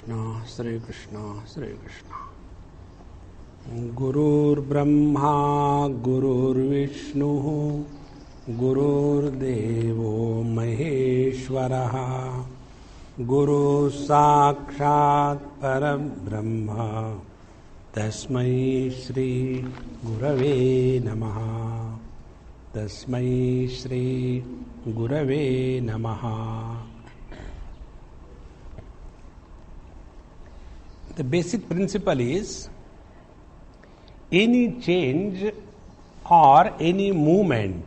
Shri Krishna, Shri Krishna. Gurur Brahma, Gurur Vishnu, Gurur Devo Maheshwaraha, Guru Sakshat Parabrahma, Tasmai Shri Gurave Namaha, Tasmai Shri Gurave Namaha. The basic principle is any change or any movement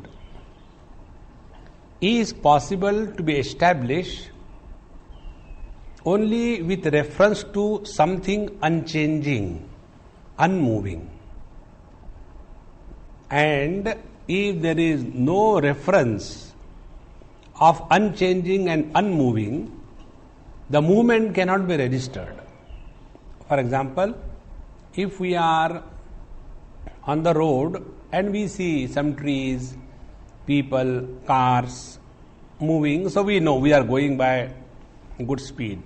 is possible to be established only with reference to something unchanging, unmoving. And if there is no reference of unchanging and unmoving, the movement cannot be registered. For example, if we are on the road and we see some trees, people, cars moving, so we know we are going by good speed.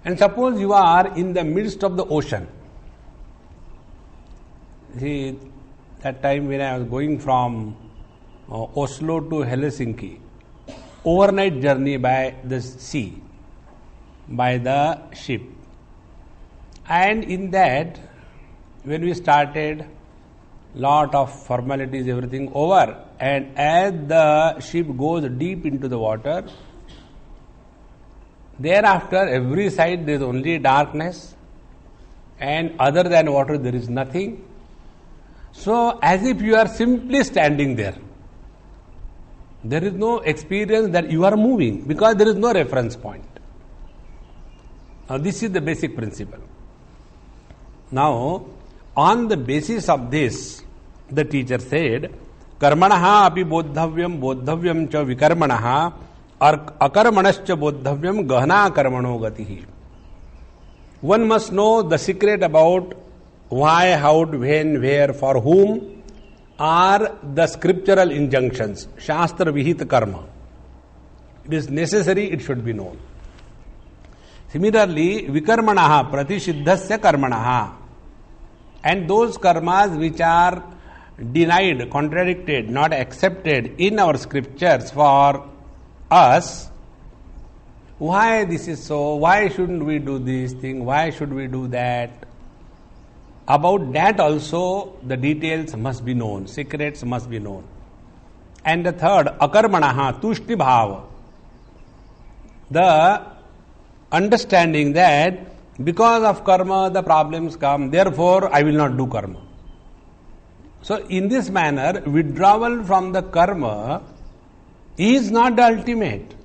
And suppose you are in the midst of the ocean. See, that time when I was going from Oslo to Helsinki, overnight journey by the sea, by the ship. And in that, when we started, lot of formalities, everything over, and as the ship goes deep into the water, thereafter every side there is only darkness, and other than water there is nothing. So as if you are simply standing there. There is no experience that you are moving because there is no reference point. Now this is the basic principle. Now, on the basis of this, the teacher said, Karmanaha api bodhavyam cha vikarmanaha akarmanascha bodhavyam gahana karmano gatihi. One must know the secret about why, how, when, where, for whom are the scriptural injunctions, Shastra Vihita Karma. It is necessary, it should be known. Similarly, vikarmanaha pratishiddhasya karmanaha. And those karmas which are denied, contradicted, not accepted in our scriptures for us, why this is so, why shouldn't we do this thing, why should we do that? About that also the details must be known, secrets must be known. And the third, akarmanaha, tushti bhava. The understanding that because of karma the problems come, therefore I will not do karma. So in this manner, withdrawal from the karma is not the ultimate.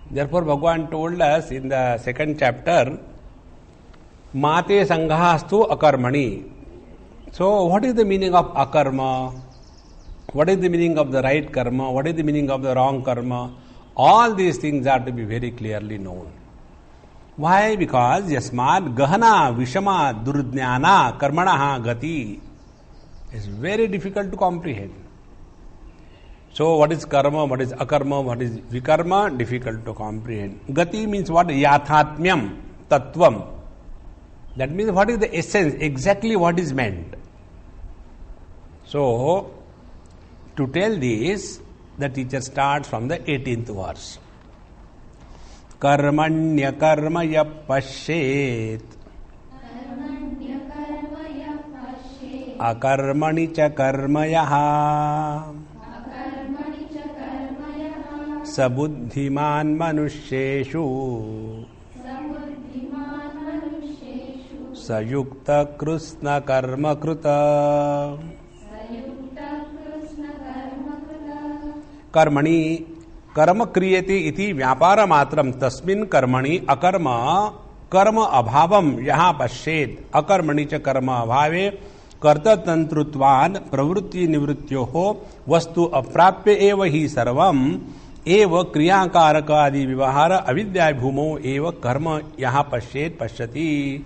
Therefore Bhagavan told us in the second chapter, Mate sanghastu akarmani. So what is the meaning of akarma? What is the meaning of the right karma? What is the meaning of the wrong karma? All these things are to be very clearly known. Why? Because yasmad gahana vishama durjnana karmanaha gati is very difficult to comprehend. So what is karma, what is akarma, what is vikarma? Difficult to comprehend. Gati means what? Yathatmyam, tattvam. That means what is the essence, exactly what is meant. So, to tell this, the teacher starts from the 18th verse. Karmanya karmaya pashet akarmani cha karmayaha sabuddhiman manusheshu sayukta krishna karma kruta. Karmani karma kriyate iti vyapara matram tasmin karmani akarma karma abhavam yaha pashet akarmani cha karma abhave karta tantrutvan pravrutti nivrityoho vastu aprapya eva hi sarvam eva kriyakaraka adi vivahara avidya bhumo eva karma yaha pashet pashyati.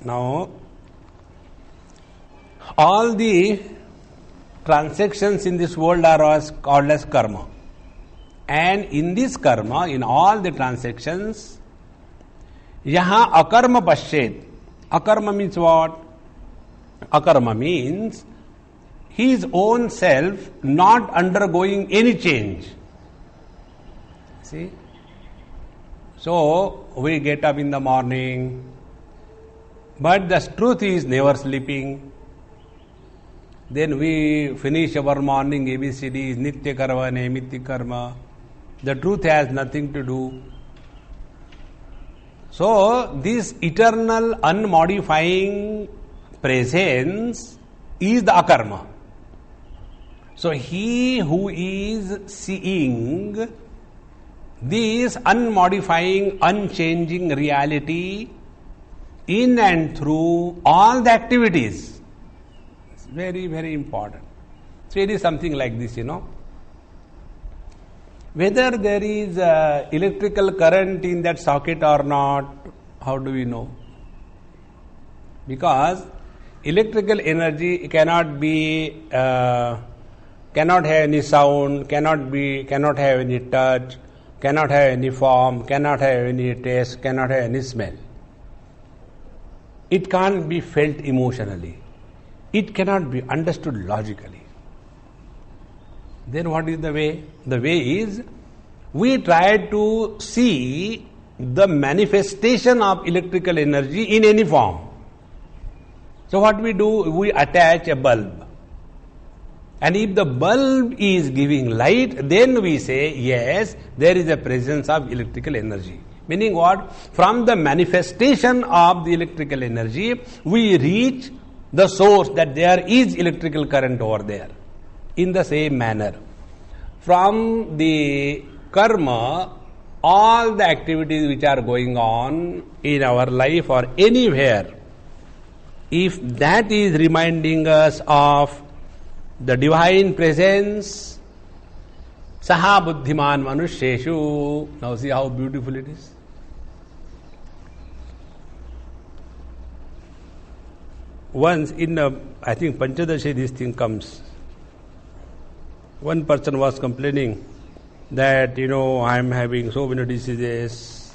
Now, all the transactions in this world are called as karma. And in this karma, in all the transactions, yaha akarma pashet. Akarma means what? Akarma means his own self not undergoing any change. See? So, we get up in the morning, but the truth is never sleeping. Then we finish our morning ABCD, Nitya Karma, Naimitya Karma. The truth has nothing to do. So, this eternal, unmodifying presence is the akarma. So, he who is seeing this unmodifying, unchanging reality in and through all the activities, it's very, very important. So, it is something like this, Whether there is electrical current in that socket or not, how do we know? Because electrical energy cannot have any sound, cannot have any touch, cannot have any form, cannot have any taste, cannot have any smell. It can't be felt emotionally. It cannot be understood logically. Then what is the way? The way is, we try to see the manifestation of electrical energy in any form. So what we do? We attach a bulb. And if the bulb is giving light, then we say, yes, there is a presence of electrical energy. Meaning what? From the manifestation of the electrical energy, we reach the source that there is electrical current over there. In the same manner, from the karma, all the activities which are going on in our life or anywhere, if that is reminding us of the divine presence, saha buddhiman manusheshu. Now see how beautiful it is. Once in I think Panchadashi this thing comes. One person was complaining that, I am having so many diseases,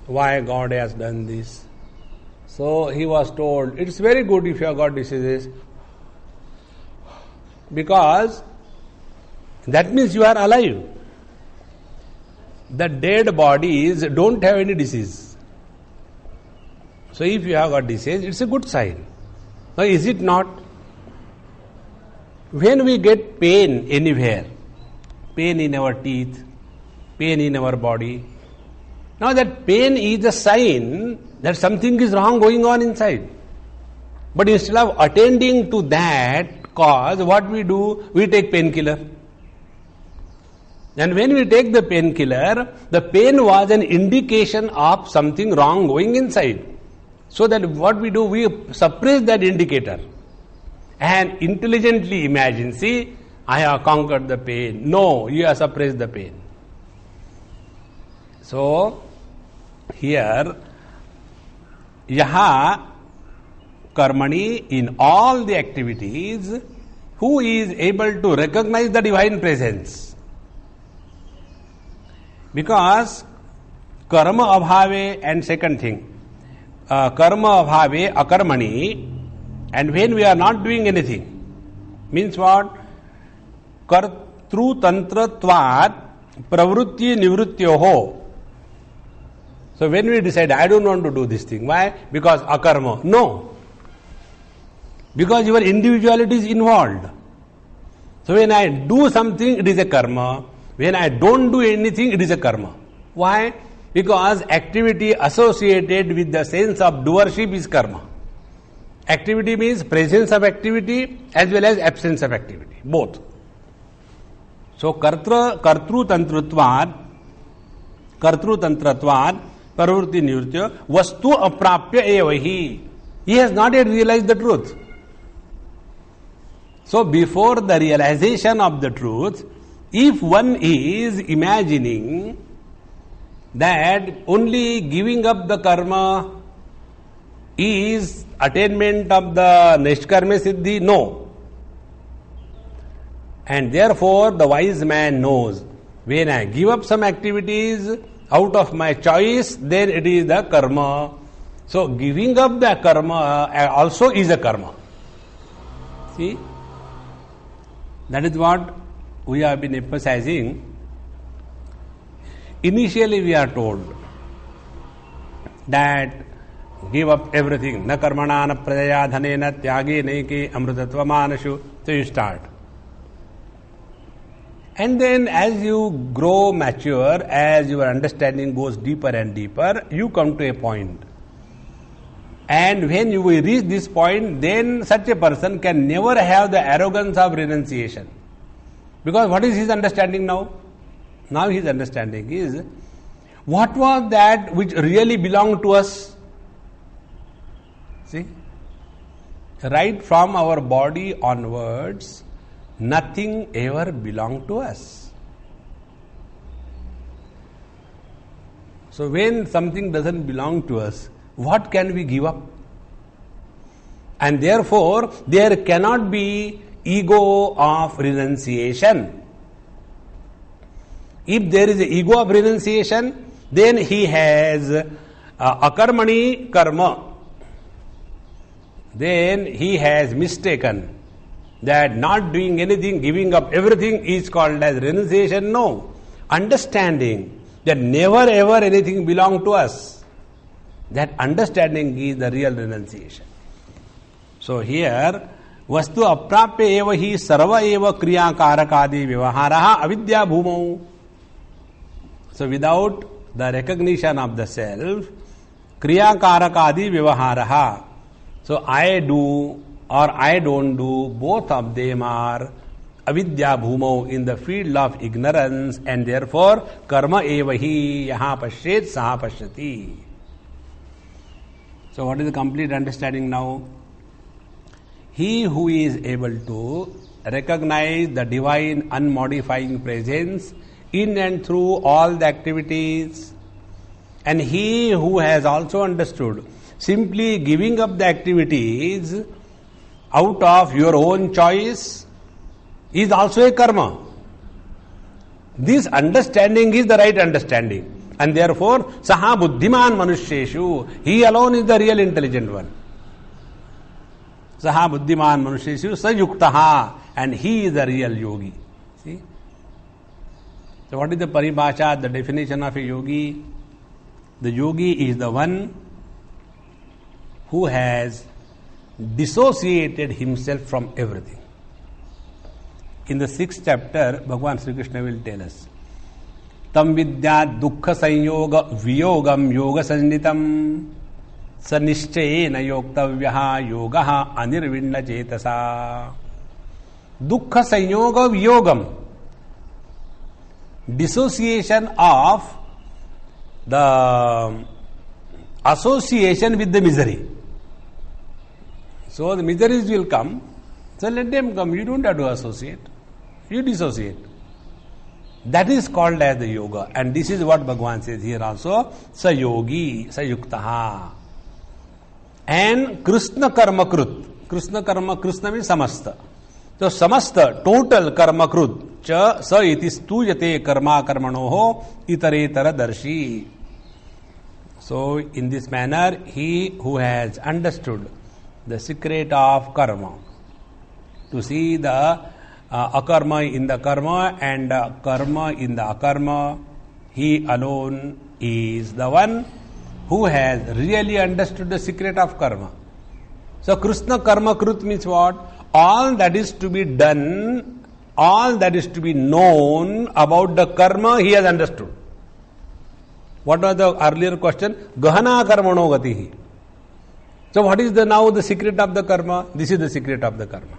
why God has done this. So he was told, it's very good if you have got diseases, because that means you are alive. The dead bodies don't have any disease. So if you have got disease, it's a good sign. Now is it not? When we get pain anywhere, pain in our teeth, pain in our body, now that pain is a sign that something is wrong going on inside. But instead of attending to that cause, what we do? We take painkiller. And when we take the painkiller, the pain was an indication of something wrong going inside. So that what we do? We suppress that indicator. And intelligently imagine, see, I have conquered the pain. No, you have suppressed the pain. So, here, yaha karmani, in all the activities, who is able to recognize the divine presence? Because karma abhave, and second thing, karma abhave akarmani, and when we are not doing anything, means what? Kartru tantratvat pravrutti nivrityoho. So when we decide, I don't want to do this thing. Why? Because akarma. No. Because your individuality is involved. So when I do something, it is a karma. When I don't do anything, it is a karma. Why? Because activity associated with the sense of doership is karma. Activity means presence of activity as well as absence of activity. Both. So kartru tantratvat parvritti nivritya vastu aprapya evahi. He has not yet realized the truth. So before the realization of the truth, if one is imagining that only giving up the karma is attainment of the nishkarma siddhi, no. And therefore the wise man knows When I give up some activities out of my choice, then it is the karma. So giving up the karma also is a karma. See? That is what we have been emphasizing. Initially we are told that give up everything. Na karmana na pradaya dhane na tyage naike amrutatva manashu. So you start. And then as you grow mature, as your understanding goes deeper and deeper, you come to a point. And when you will reach this point, then such a person can never have the arrogance of renunciation. Because what is his understanding now? Now his understanding is, what was that which really belonged to us? See? Right from our body onwards, nothing ever belonged to us. So when something doesn't belong to us, what can we give up? And therefore, there cannot be ego of renunciation. If there is an ego of renunciation, then he has akarmani karma. Then he has mistaken that not doing anything, giving up everything is called as renunciation. No. Understanding that never ever anything belongs to us. That understanding is the real renunciation. So here, vastu aprapya eva hi sarva eva kriya karakadi vyavaharaha avidya bhumau. So without the recognition of the self, kriya karakadi vyavaharaha. So I do or I don't do, both of them are avidya bhumau, in the field of ignorance, and therefore karma eva hi yaha pashyet saha pashyati. So what is the complete understanding now? He who is able to recognize the divine unmodifying presence in and through all the activities, and he who has also understood simply giving up the activities out of your own choice is also a karma. This understanding is the right understanding. And therefore, saha buddhiman manusheshu, he alone is the real intelligent one. Saha buddhiman manusheshu sayuktaha, and he is the real yogi. See? So what is the paribhasha, the definition of a yogi? The yogi is the one who has dissociated himself from everything. In the 6th chapter, Bhagavan Sri Krishna will tell us, tam vidya dukkha sanyoga viyogam yoga sannitam sa nischayena yoktavyaha yogaha anirvinna chetasa. Dukkha sanyoga viyogam, dissociation of the association with the misery. So the miseries will come, so let them come. You don't have to associate. You dissociate. That is called as the yoga. And this is what Bhagavan says here also. Sa yogi, sa yuktaha. And Krishna karma krut. Krishna karma, Krishna means samasta. So samasta, total karma krut. Cha sa iti stujate karma karmanoho itaretara darshi. So in this manner, he who has understood the secret of karma, to see the akarma in the karma and karma in the akarma, he alone is the one who has really understood the secret of karma. So Krishna karma krut means what? All that is to be done, all that is to be known about the karma, he has understood. What was the earlier question? Gahana karmano gatihi. So what is now the secret of the karma? This is the secret of the karma.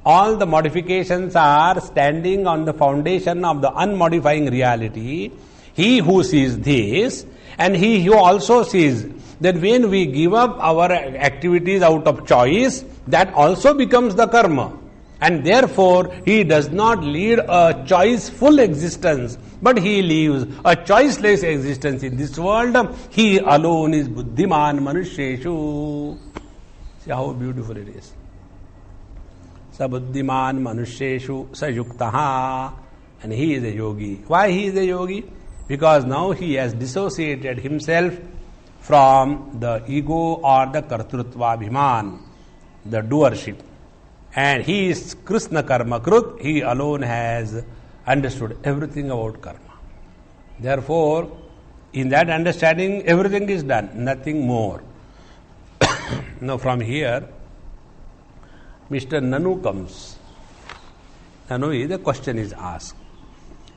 All the modifications are standing on the foundation of the unmodifying reality. He who sees this, and he who also sees that when we give up our activities out of choice, that also becomes the karma. And therefore, he does not lead a choiceful existence, but he lives a choiceless existence in this world. He alone is buddhiman manusheshu. See how beautiful it is. Sa buddhiman manusheshu sa yuktaha. and he is a yogi. Why he is a yogi? Because now he has dissociated himself from the ego or the kartrutva abhiman, the doership. And he is Krishna karma krut. He alone has understood everything about karma. Therefore, in that understanding, everything is done, nothing more. Now from here, Mr. Nanu comes. Nanu, the question is asked.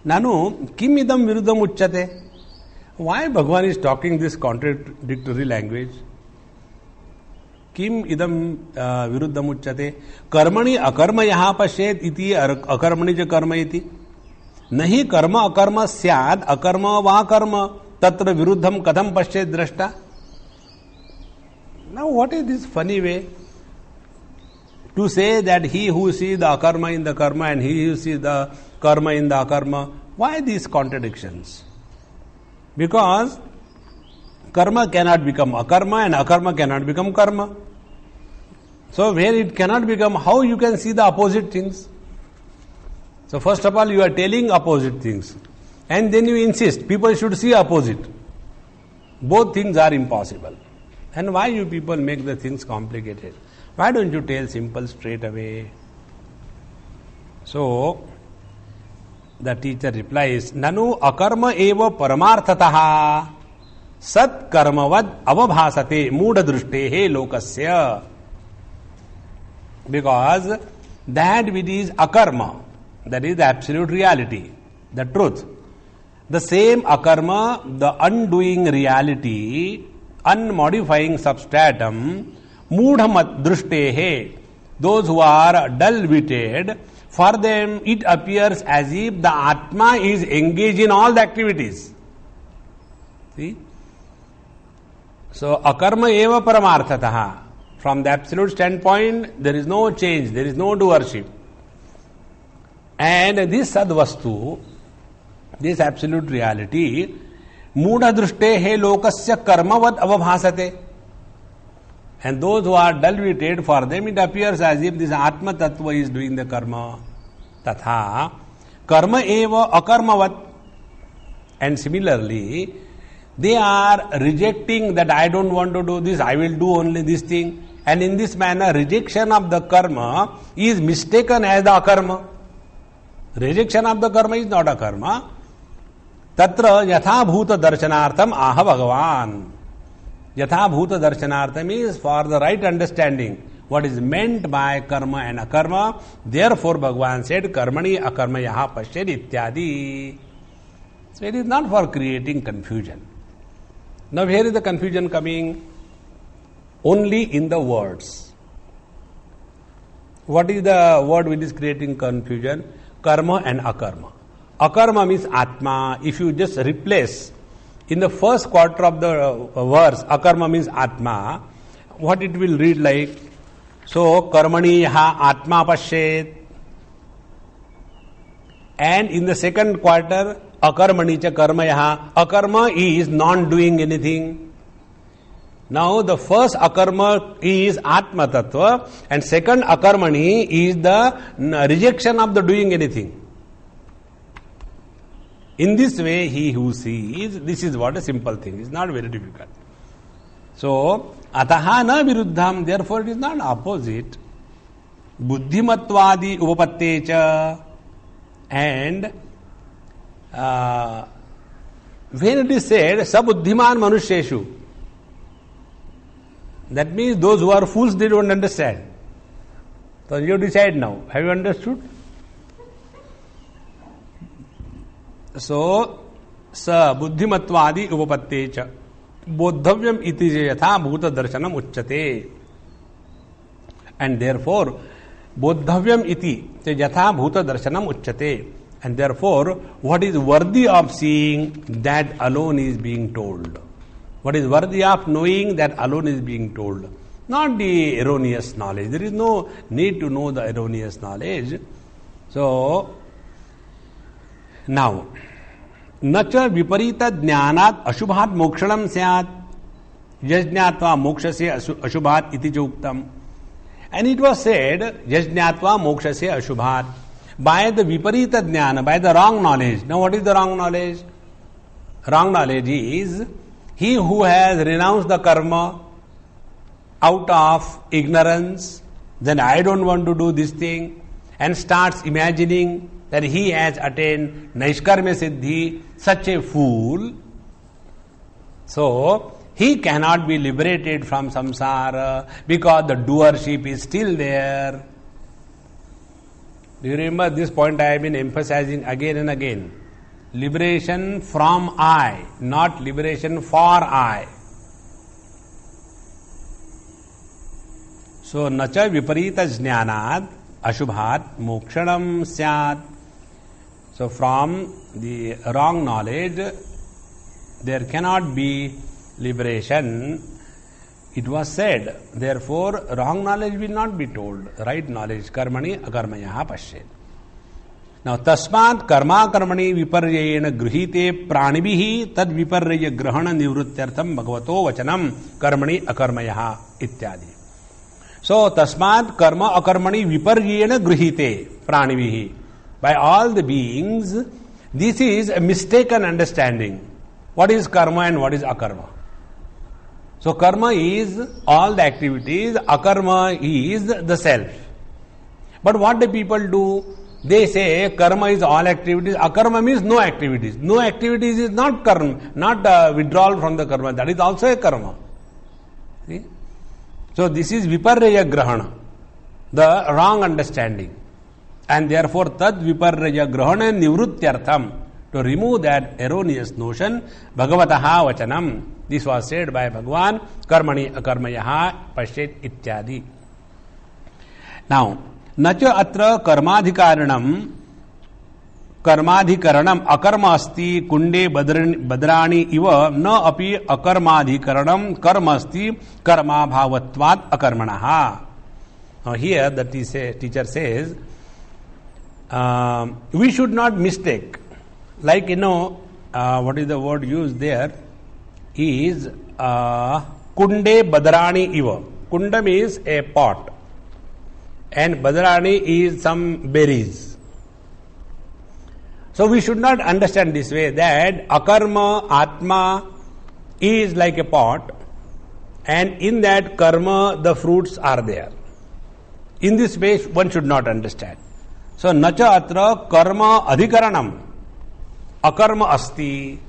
Nanu, kim idam viruddham uchyate? Why Bhagavan is talking this contradictory language? Kim idam viruddham uchyate? Karmani akarma yaha pashet iti akarmani ja karma iti. Nahi karma akarma syad akarma va karma tatra viruddham katham pashet drashta. Now what is this funny way to say that he who sees the akarma in the karma and he who sees the karma in the akarma? Why these contradictions? Because karma cannot become akarma and akarma cannot become karma. So where it cannot become, how you can see the opposite things? So first of all, you are telling opposite things. And then you insist, people should see opposite. Both things are impossible. And why you people make the things complicated? Why don't you tell simple straight away? So, the teacher replies, Nanu akarma eva paramarthataha sat karmavad avabhasate mudha drustehe lokasya. Because that which is akarma, that is the absolute reality, the truth. The same akarma, the undoing reality, unmodifying substratum, mudhamat drustehe, those who are dull-witted, for them it appears as if the Atma is engaged in all the activities. See? So, akarma eva paramarthataha. From the absolute standpoint, there is no change, there is no doership. And this sadvastu, this absolute reality, mudha drustehe lokasya karmavad avabhasate. And those who are dull-witted, for them it appears as if this Atma Tattva is doing the karma. Tatha karma eva akarmavat. And similarly, they are rejecting that I don't want to do this, I will do only this thing. And in this manner, rejection of the karma is mistaken as the akarma. Rejection of the karma is not a karma. Tatra yatha bhuta darshanartham aha Bhagavan. Yatha bhuta darshanartham is for the right understanding what is meant by karma and akarma. Therefore, Bhagavan said, karmani akarma yaha pashyad ityadi. So it is not for creating confusion. Now here is the confusion coming only in the words. What is the word which is creating confusion? Karma and akarma. Akarma means Atma. If you just replace in the first quarter of the verse, akarma means Atma, what it will read like? So, karmani yaha Atma pashet. And in the second quarter, akarmani cha karma yaha. Akarma is non-doing anything. Now, the first akarma is Atma Tattva and second akarmani is the rejection of the doing anything. In this way, he who sees, this is what a simple thing, it's not very difficult. So, ataha na viruddham, therefore it is not opposite. Buddhimatvadi upapattecha. And when it is said, sabuddhiman manusheshu, that means those who are fools, they don't understand. So you decide now. Have you understood? So, sa buddhimatvadi upapattecha bodhavyam iti yatha bhuta darshanam uchyate. And therefore, bodhavyam iti yatha bhuta darshanam uchyate. And therefore, what is worthy of seeing, that alone is being told. What is worthy of knowing, that alone is being told. Not the erroneous knowledge. There is no need to know the erroneous knowledge. So, now, nacha viparita jnanat ashubhat mokshanam syat yajñatva mokshasya ashubhat iti joktam. And it was said, yajñatva mokshasya ashubhat. by the viparita jnana, by the wrong knowledge. Now what is the wrong knowledge? Wrong knowledge is he who has renounced the karma out of ignorance, then I don't want to do this thing, and starts imagining that he has attained Naishkarmya Siddhi, such a fool. So, he cannot be liberated from samsara because the doership is still there. Do you remember this point I have been emphasizing again and again? Liberation from I, not liberation for I. So, nacha viparita jnanad ashubhat mokshanam syat. So, from the wrong knowledge, there cannot be liberation. It was said, therefore, wrong knowledge will not be told. Right knowledge, karmani akarmayaha pashyet. Now, tasmat karma karmani viparyayena grihite pranibihi tad viparya grahana nivrutyartham bhagavato vachanam karmani akarmayaha ityadi. So, tasmat karma akarmani viparyayena grihite pranibihi. By all the beings, this is a mistaken understanding. What is karma and what is akarma? So, karma is all the activities, akarma is the self. But what do people do? They say karma is all activities, akarma means no activities. No activities is not karma, not withdrawal from the karma. That is also a karma. See? So, this is viparya grahana, the wrong understanding. And therefore, tad viparya grahana nivrutyartham, to remove that erroneous notion, bhagavataha vachanam. This was said by Bhagavan, karmani akarmayaha pashyet ityadi. Now, nacha atra karmadhikaranam akarma asti kunde badrani iva na api akarmadhikaranam karma asti karma bhavatvat akarmanaha. Now here the teacher says, we should not mistake. Like, what is the word used there? Is kunde badrani iva. Kunda means a pot, and badrani is some berries. So we should not understand this way that akarma, atma is like a pot, and in that karma the fruits are there. In this way one should not understand. So nacha atra karma adhikaranam akarma asti.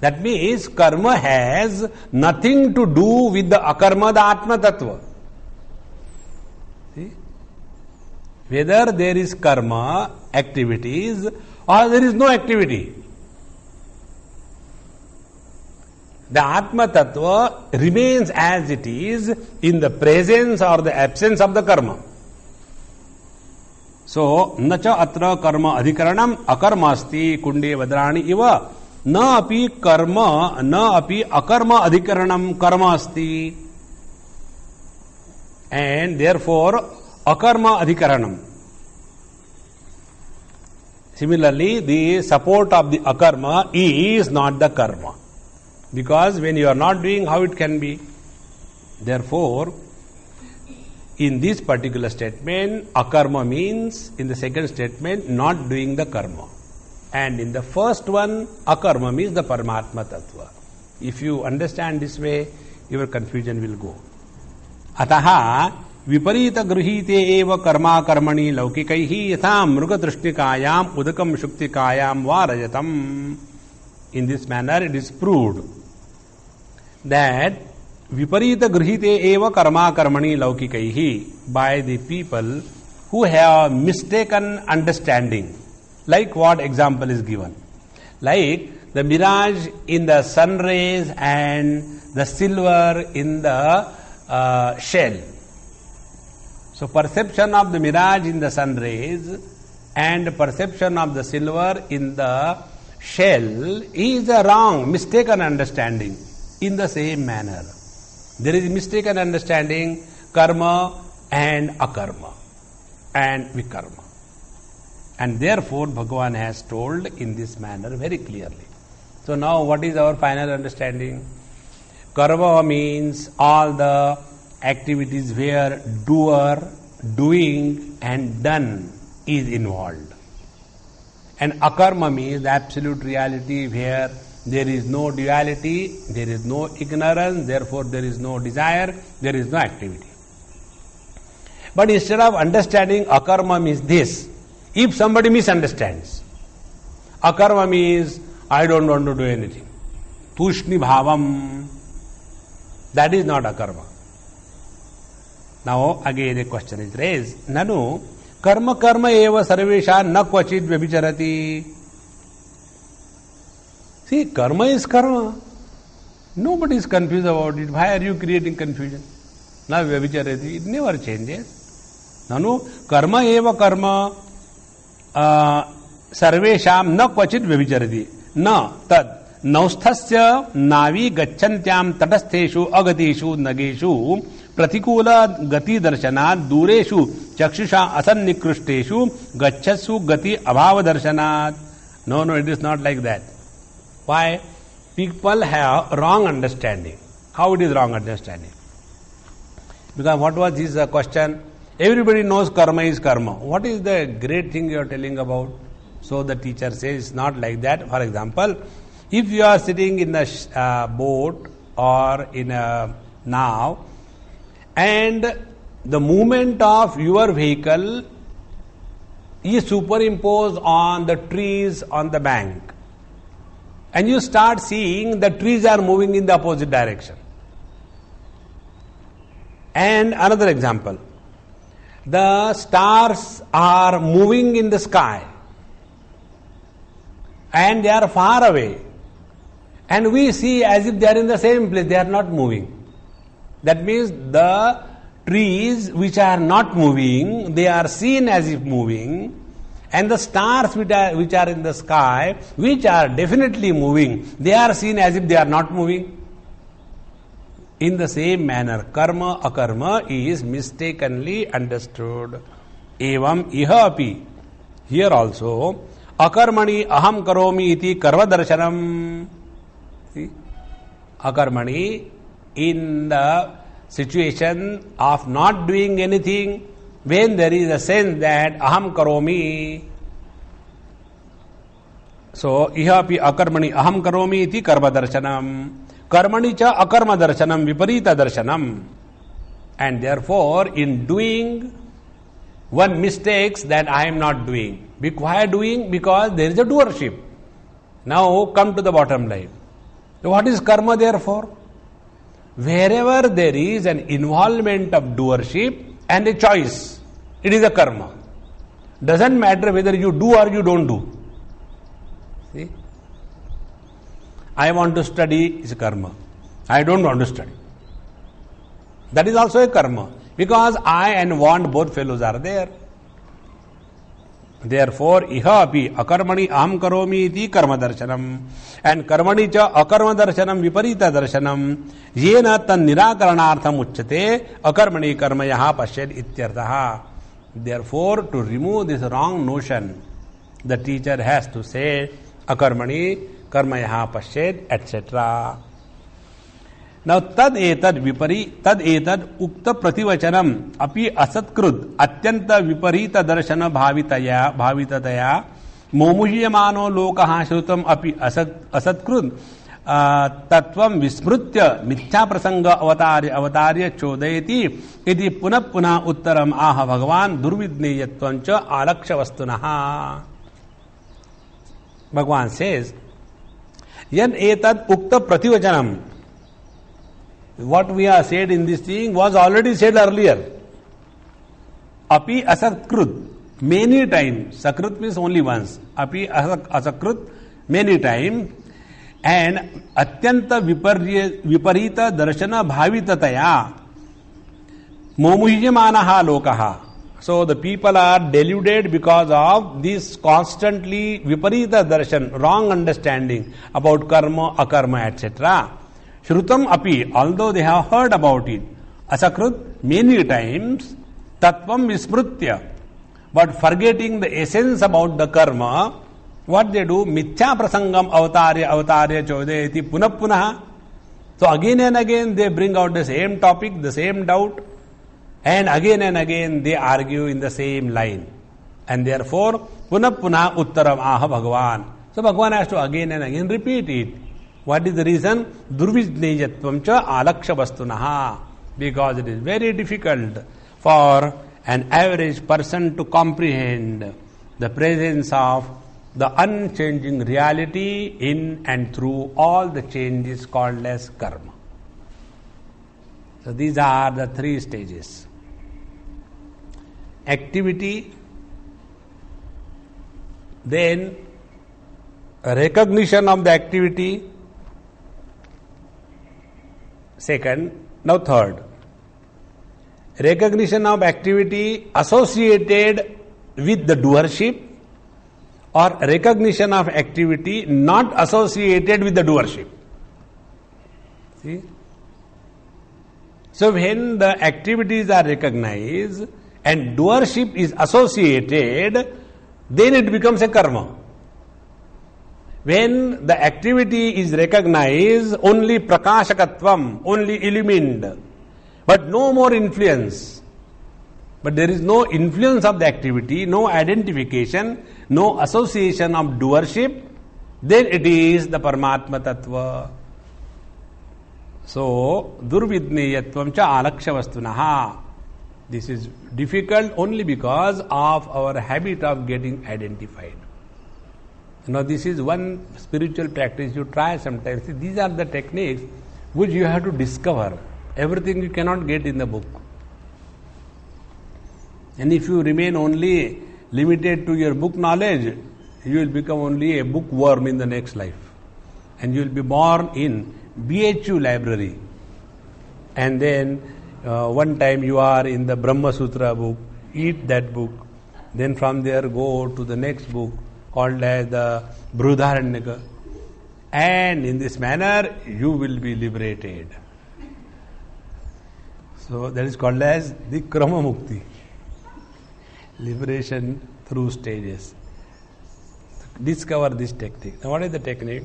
That means karma has nothing to do with the akarma, the atma tattva. See? Whether there is karma, activities, or there is no activity, the atma tattva remains as it is in the presence or the absence of the karma. So, nacha atra karma adhikaranam akarma asti kunde vadrani iva na api karma na api akarma adhikaranam karma asti. And therefore, akarma adhikaranam. Similarly, the support of the akarma is not the karma. Because when you are not doing, how it can be? Therefore, in this particular statement, akarma means, in the second statement, not doing the karma. And in the first one, akarma means the Paramatma Tattva. If you understand this way, your confusion will go. Ataha viparita grihite eva karma karmani laukikaihi yatham mrugatrushnikayam udakam shuktikayam varajatam. In this manner, it is proved that viparita grihite eva karma karmani laukikaihi, by the people who have mistaken understanding. Like what example is given? Like the mirage in the sun rays and the silver in the shell. So perception of the mirage in the sun rays and perception of the silver in the shell is a wrong, mistaken understanding. In the same manner, there is mistaken understanding karma and akarma and vikarma. And therefore, Bhagavan has told in this manner very clearly. So now what is our final understanding? Karma means all the activities where doer, doing and done is involved. And akarma means the absolute reality where there is no duality, there is no ignorance, therefore there is no desire, there is no activity. But instead of understanding akarma means this, if somebody misunderstands, akarma means I don't want to do anything. Tushni bhavam. That is not akarma. Now again a question is raised. Nanu karma karma eva sarvesha na kvachit vyabhicharati. See, karma is karma. Nobody is confused about it. Why are you creating confusion? Na vyabhicharati. It never changes. Nanu karma eva karma sarvesham na kvachit vyabhicharati. Na tad. नौस्थस्य नावी गच्छन्त्याम तटस्थेषु अगतिषु नगेषु प्रतिकूल गति दर्शनात् दूरेषु चक्षुषा असन्निकृष्टेषु गच्छत्सु गति अभाव दर्शनात्. No, it is not like that. Why? People have wrong understanding. How it is wrong understanding? Because what was his question? Everybody knows karma is karma. What is the great thing you are telling about? So the teacher says, not like that. For example, if you are sitting in a boat or in a nav and the movement of your vehicle is superimposed on the trees on the bank and you start seeing the trees are moving in the opposite direction. And another example, the stars are moving in the sky and they are far away. And we see as if they are in the same place, they are not moving. That means the trees which are not moving, they are seen as if moving, and the stars which are in the sky, which are definitely moving, they are seen as if they are not moving. In the same manner, karma akarma is mistakenly understood. Evam iha api. Here also, akarmani aham karomi iti karma darshanam. Akarmani, in the situation of not doing anything, when there is a sense that aham karomi. So, ihapi akarmani aham karomi iti karma darshanam. Karmani cha akarma darshanam viparita darshanam. And therefore, in doing, one mistakes that I am not doing. Why doing? Because there is a doership. Now, come to the bottom line. What is karma therefore? Wherever there is an involvement of doership and a choice, it is a karma. Doesn't matter whether you do or you don't do. See? I want to study is a karma. I don't want to study. That is also a karma. Because I and want both fellows are there. Therefore, iha api akarmani aham karomi iti karma darshanam. And karmani cha akarma darshanam viparita darshanam. Yena tan nirakaranartham uchyate akarmani karma yaha pashyad ityarthaha. Therefore, to remove this wrong notion, the teacher has to say akarmani karma yaha pashyad, etc. Now, tad etad ukta prativachanam api asatkrut atyanta viparita darshana bhavitataya momuhyamano lokaha shrutam api asatkrut tatvam vismrutya mithya prasanga avatarya chodayati iti punah uttaram aha bhagavan durvidneyatvancha alaksha vastunaha. Bhagavan says, yan etad ukta prativachanam. What we have said in this thing was already said earlier. Api asakrut, many times. Sakrut means only once. Api asakrut, many times. And atyanta viparita darshana bhavitataya momuhyamanaha lokaha. So the people are deluded because of this constantly viparita darshan, wrong understanding about karma, akarma, etc. Shrutam api, although they have heard about it, asakrut, many times, tatvam vismrutya, but forgetting the essence about the karma, what they do, mithya prasangam avatarya chodayati punah. So again and again they bring out the same topic, the same doubt, and again they argue in the same line. And therefore, puna puna uttaram aha Bhagavan. So Bhagavan has to again and again repeat it. What is the reason? Durvijneyatvam cha alaksha vastunaha. Because it is very difficult for an average person to comprehend the presence of the unchanging reality in and through all the changes called as karma. So these are the three stages. Activity, then recognition of the activity, second, now third. Recognition of activity associated with the doership, or recognition of activity not associated with the doership. See? So when the activities are recognized and doership is associated, then it becomes a karma. When the activity is recognized, only prakashakatvam, only illumined, but no more influence. But there is no influence of the activity, no identification, no association of doership, then it is the Paramatma Tattva. So, durvidneyatvam cha alaksha vastunaha. This is difficult only because of our habit of getting identified. Now, this is one spiritual practice you try sometimes. See, these are the techniques which you have to discover. Everything you cannot get in the book. And if you remain only limited to your book knowledge, you will become only a bookworm in the next life. And you will be born in BHU library. And then one time you are in the Brahma Sutra book, eat that book. Then from there go to the next book called as the Brudharanyaka. And in this manner you will be liberated. So that is called as the Krama Mukti. Liberation through stages. Discover this technique. Now what is the technique?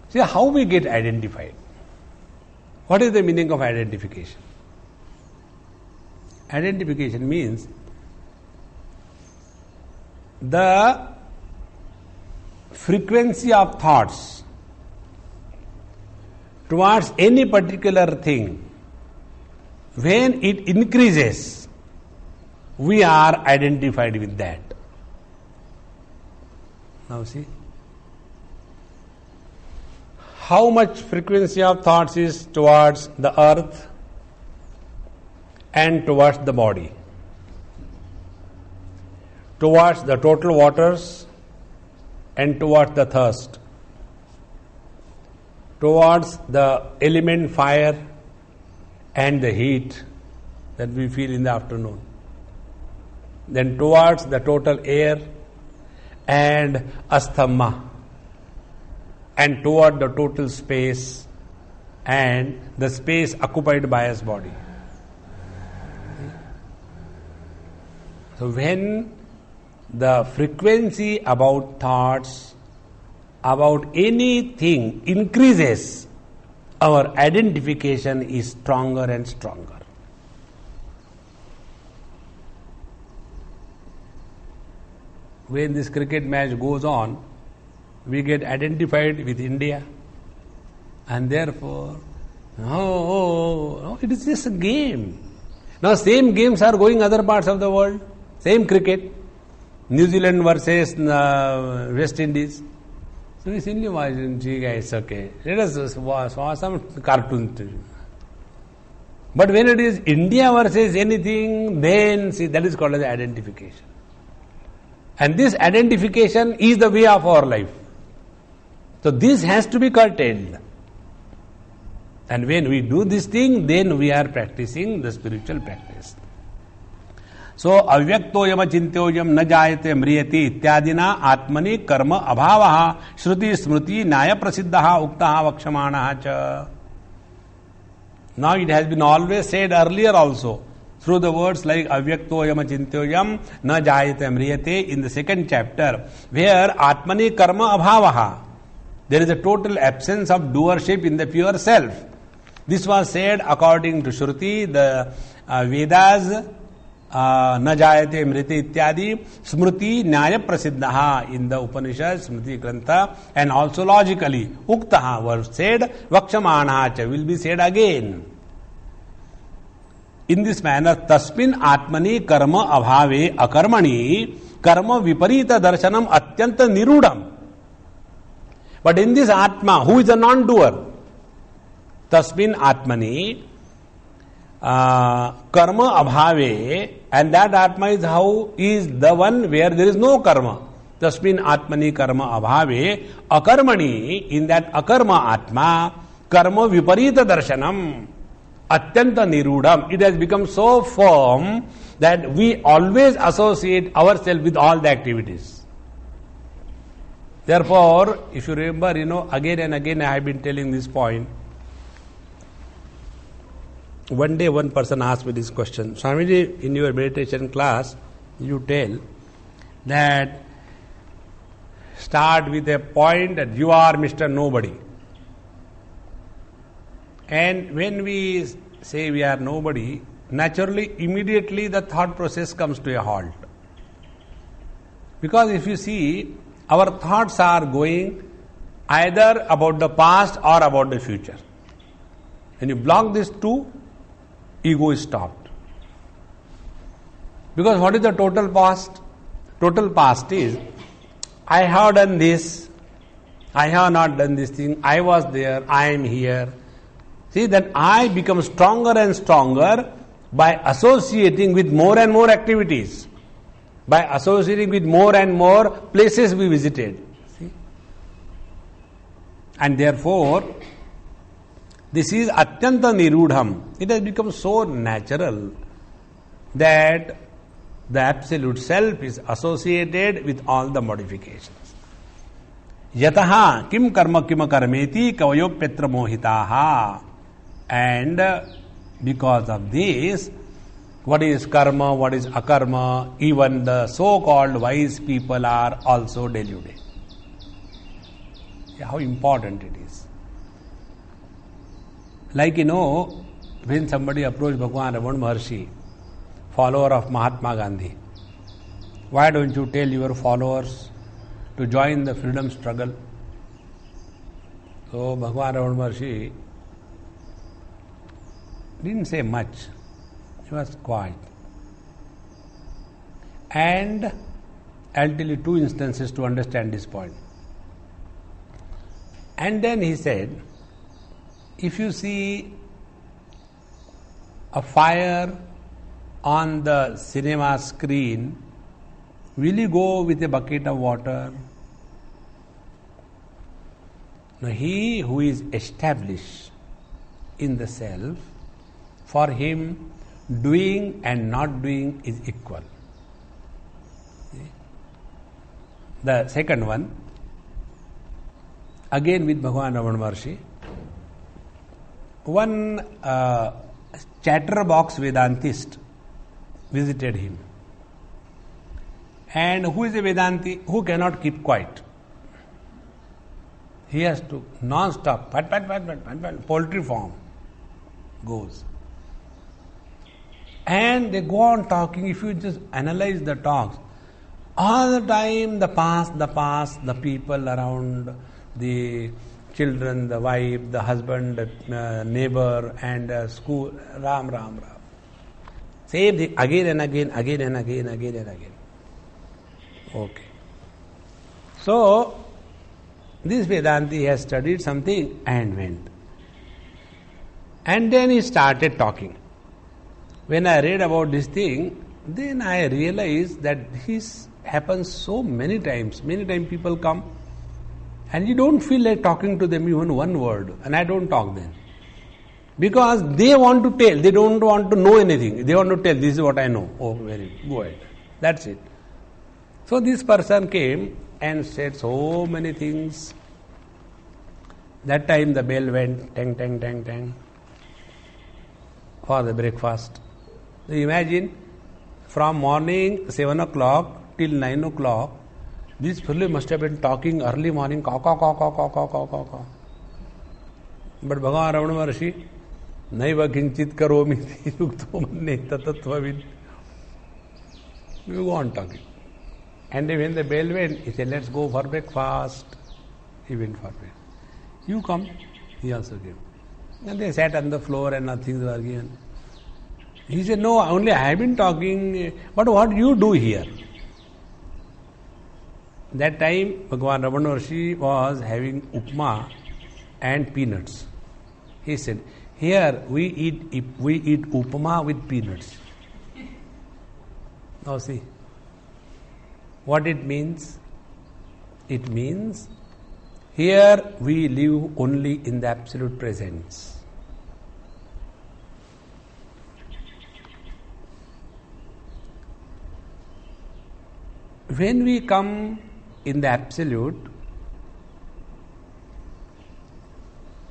See how we get identified. What is the meaning of identification? Identification means the frequency of thoughts towards any particular thing. When it increases, we are identified with that. Now see, how much frequency of thoughts is towards the earth and towards the body, towards the total waters and towards the thirst, towards the element fire and the heat that we feel in the afternoon, then towards the total air and asthma, and toward the total space and the space occupied by his body. So when the frequency about thoughts, about anything increases, our identification is stronger and stronger. When this cricket match goes on, we get identified with India, and therefore, it is just a game. Now, same games are going other parts of the world, same cricket, New Zealand versus West Indies. So we simply watch, it's okay. Let us watch some cartoons. But when it is India versus anything, then see, that is called as identification. And this identification is the way of our life. So this has to be curtailed. And when we do this thing, then we are practicing the spiritual practice. So, avyaktoyam achintyoyam na jayate mriyati ityadina atmani karma abhavaha shruti smruti nyaya prasiddhaha uktaha vakshamanaha cha. Now it has been always said earlier also through the words like avyaktoyam achintyoyam na jayate mriyate in the second chapter, where atmani karma abhavaha, there is a total absence of doership in the pure self. This was said according to Shruti, the Vedas, न जायते मृति इत्यादि स्मृति न्याय प्रसिद्ध in the Upanishad, Smriti Grantha, and also logically uktaha was said, vakshamaanaha cha will be said again. In this manner, tasmin atmani karma abhave akarmani karma viparita darshanam atyanta nirudam. But in this Atma, who is a non-doer, tasmin atmani karma abhave, and that Atma is the one where there is no karma. Tasmin atmani karma abhave akarmani, in that akarma Atma, karma viparita darshanam atyanta nirudam. It has become so firm that we always associate ourselves with all the activities. Therefore, if you remember, again and again I have been telling this point. One day one person asked me this question, Swamiji, in your meditation class, you tell that start with a point that you are Mr. Nobody. And when we say we are nobody, naturally, immediately the thought process comes to a halt. Because if you see, our thoughts are going either about the past or about the future. When you block these two, ego is stopped. Because what is the total past? Total past is, I have done this, I have not done this thing, I was there, I am here. See, then I become stronger and stronger by associating with more and more activities, by associating with more and more places we visited. See? And therefore, this is atyanta nirudham. It has become so natural that the absolute self is associated with all the modifications. Yataha kim karma kima karmeti kavayo petra mohitaha. And because of this, what is karma, what is akarma, even the so-called wise people are also deluded. How important it is. Like when somebody approached Bhagwan Ramana Maharshi, follower of Mahatma Gandhi, why don't you tell your followers to join the freedom struggle? So Bhagwan Ramana Maharshi didn't say much. He was quiet. And I'll tell you two instances to understand this point. And then he said, if you see a fire on the cinema screen, will you go with a bucket of water? Now, he who is established in the self, for him, doing and not doing is equal. The second one, again with Bhagwan Ramana Maharshi, one chatterbox Vedantist visited him. And who is a Vedanti? Who cannot keep quiet. He has to non-stop, poultry farm goes. And they go on talking. If you just analyze the talks, all the time the past, the people around, the children, the wife, the husband, the neighbor, and school, Ram. Same thing, again and again. Okay. So, this Vedanti has studied something and went. And then he started talking. When I read about this thing, then I realized that this happens so many times. Many times people come and you don't feel like talking to them even one word, and I don't talk then. Because they want to tell, they don't want to know anything. They want to tell, this is what I know. Oh, very good, go ahead. That's it. So this person came and said so many things. That time the bell went, tang, tang, tang, tang, for the breakfast. So imagine, from morning 7 o'clock till 9 o'clock, this fellow must have been talking early morning, caw. But Bhagavan Ramana Maharshi, naiva kinchit karomi yukto manne tatatvavid. You go on talking. And when the bell went, he said, let's go for breakfast. He went for breakfast. You come. He also came. And they sat on the floor and nothing was given. He said, no, only I have been talking, but what do you do here? That time, Bhagavan Ramanurshi was having upma and peanuts. He said, here we eat upma with peanuts. Now see, what it means? It means, here we live only in the absolute presence. When we come in the absolute,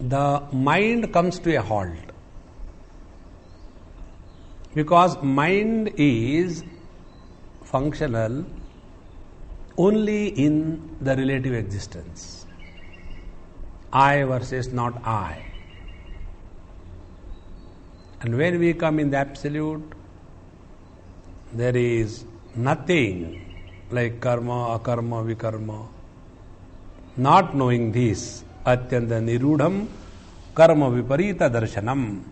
the mind comes to a halt. Because mind is functional only in the relative existence. I versus not I. And when we come in the absolute, there is nothing like karma, akarma, vikarma. Not knowing this, atyanta nirudham karma viparita darshanam.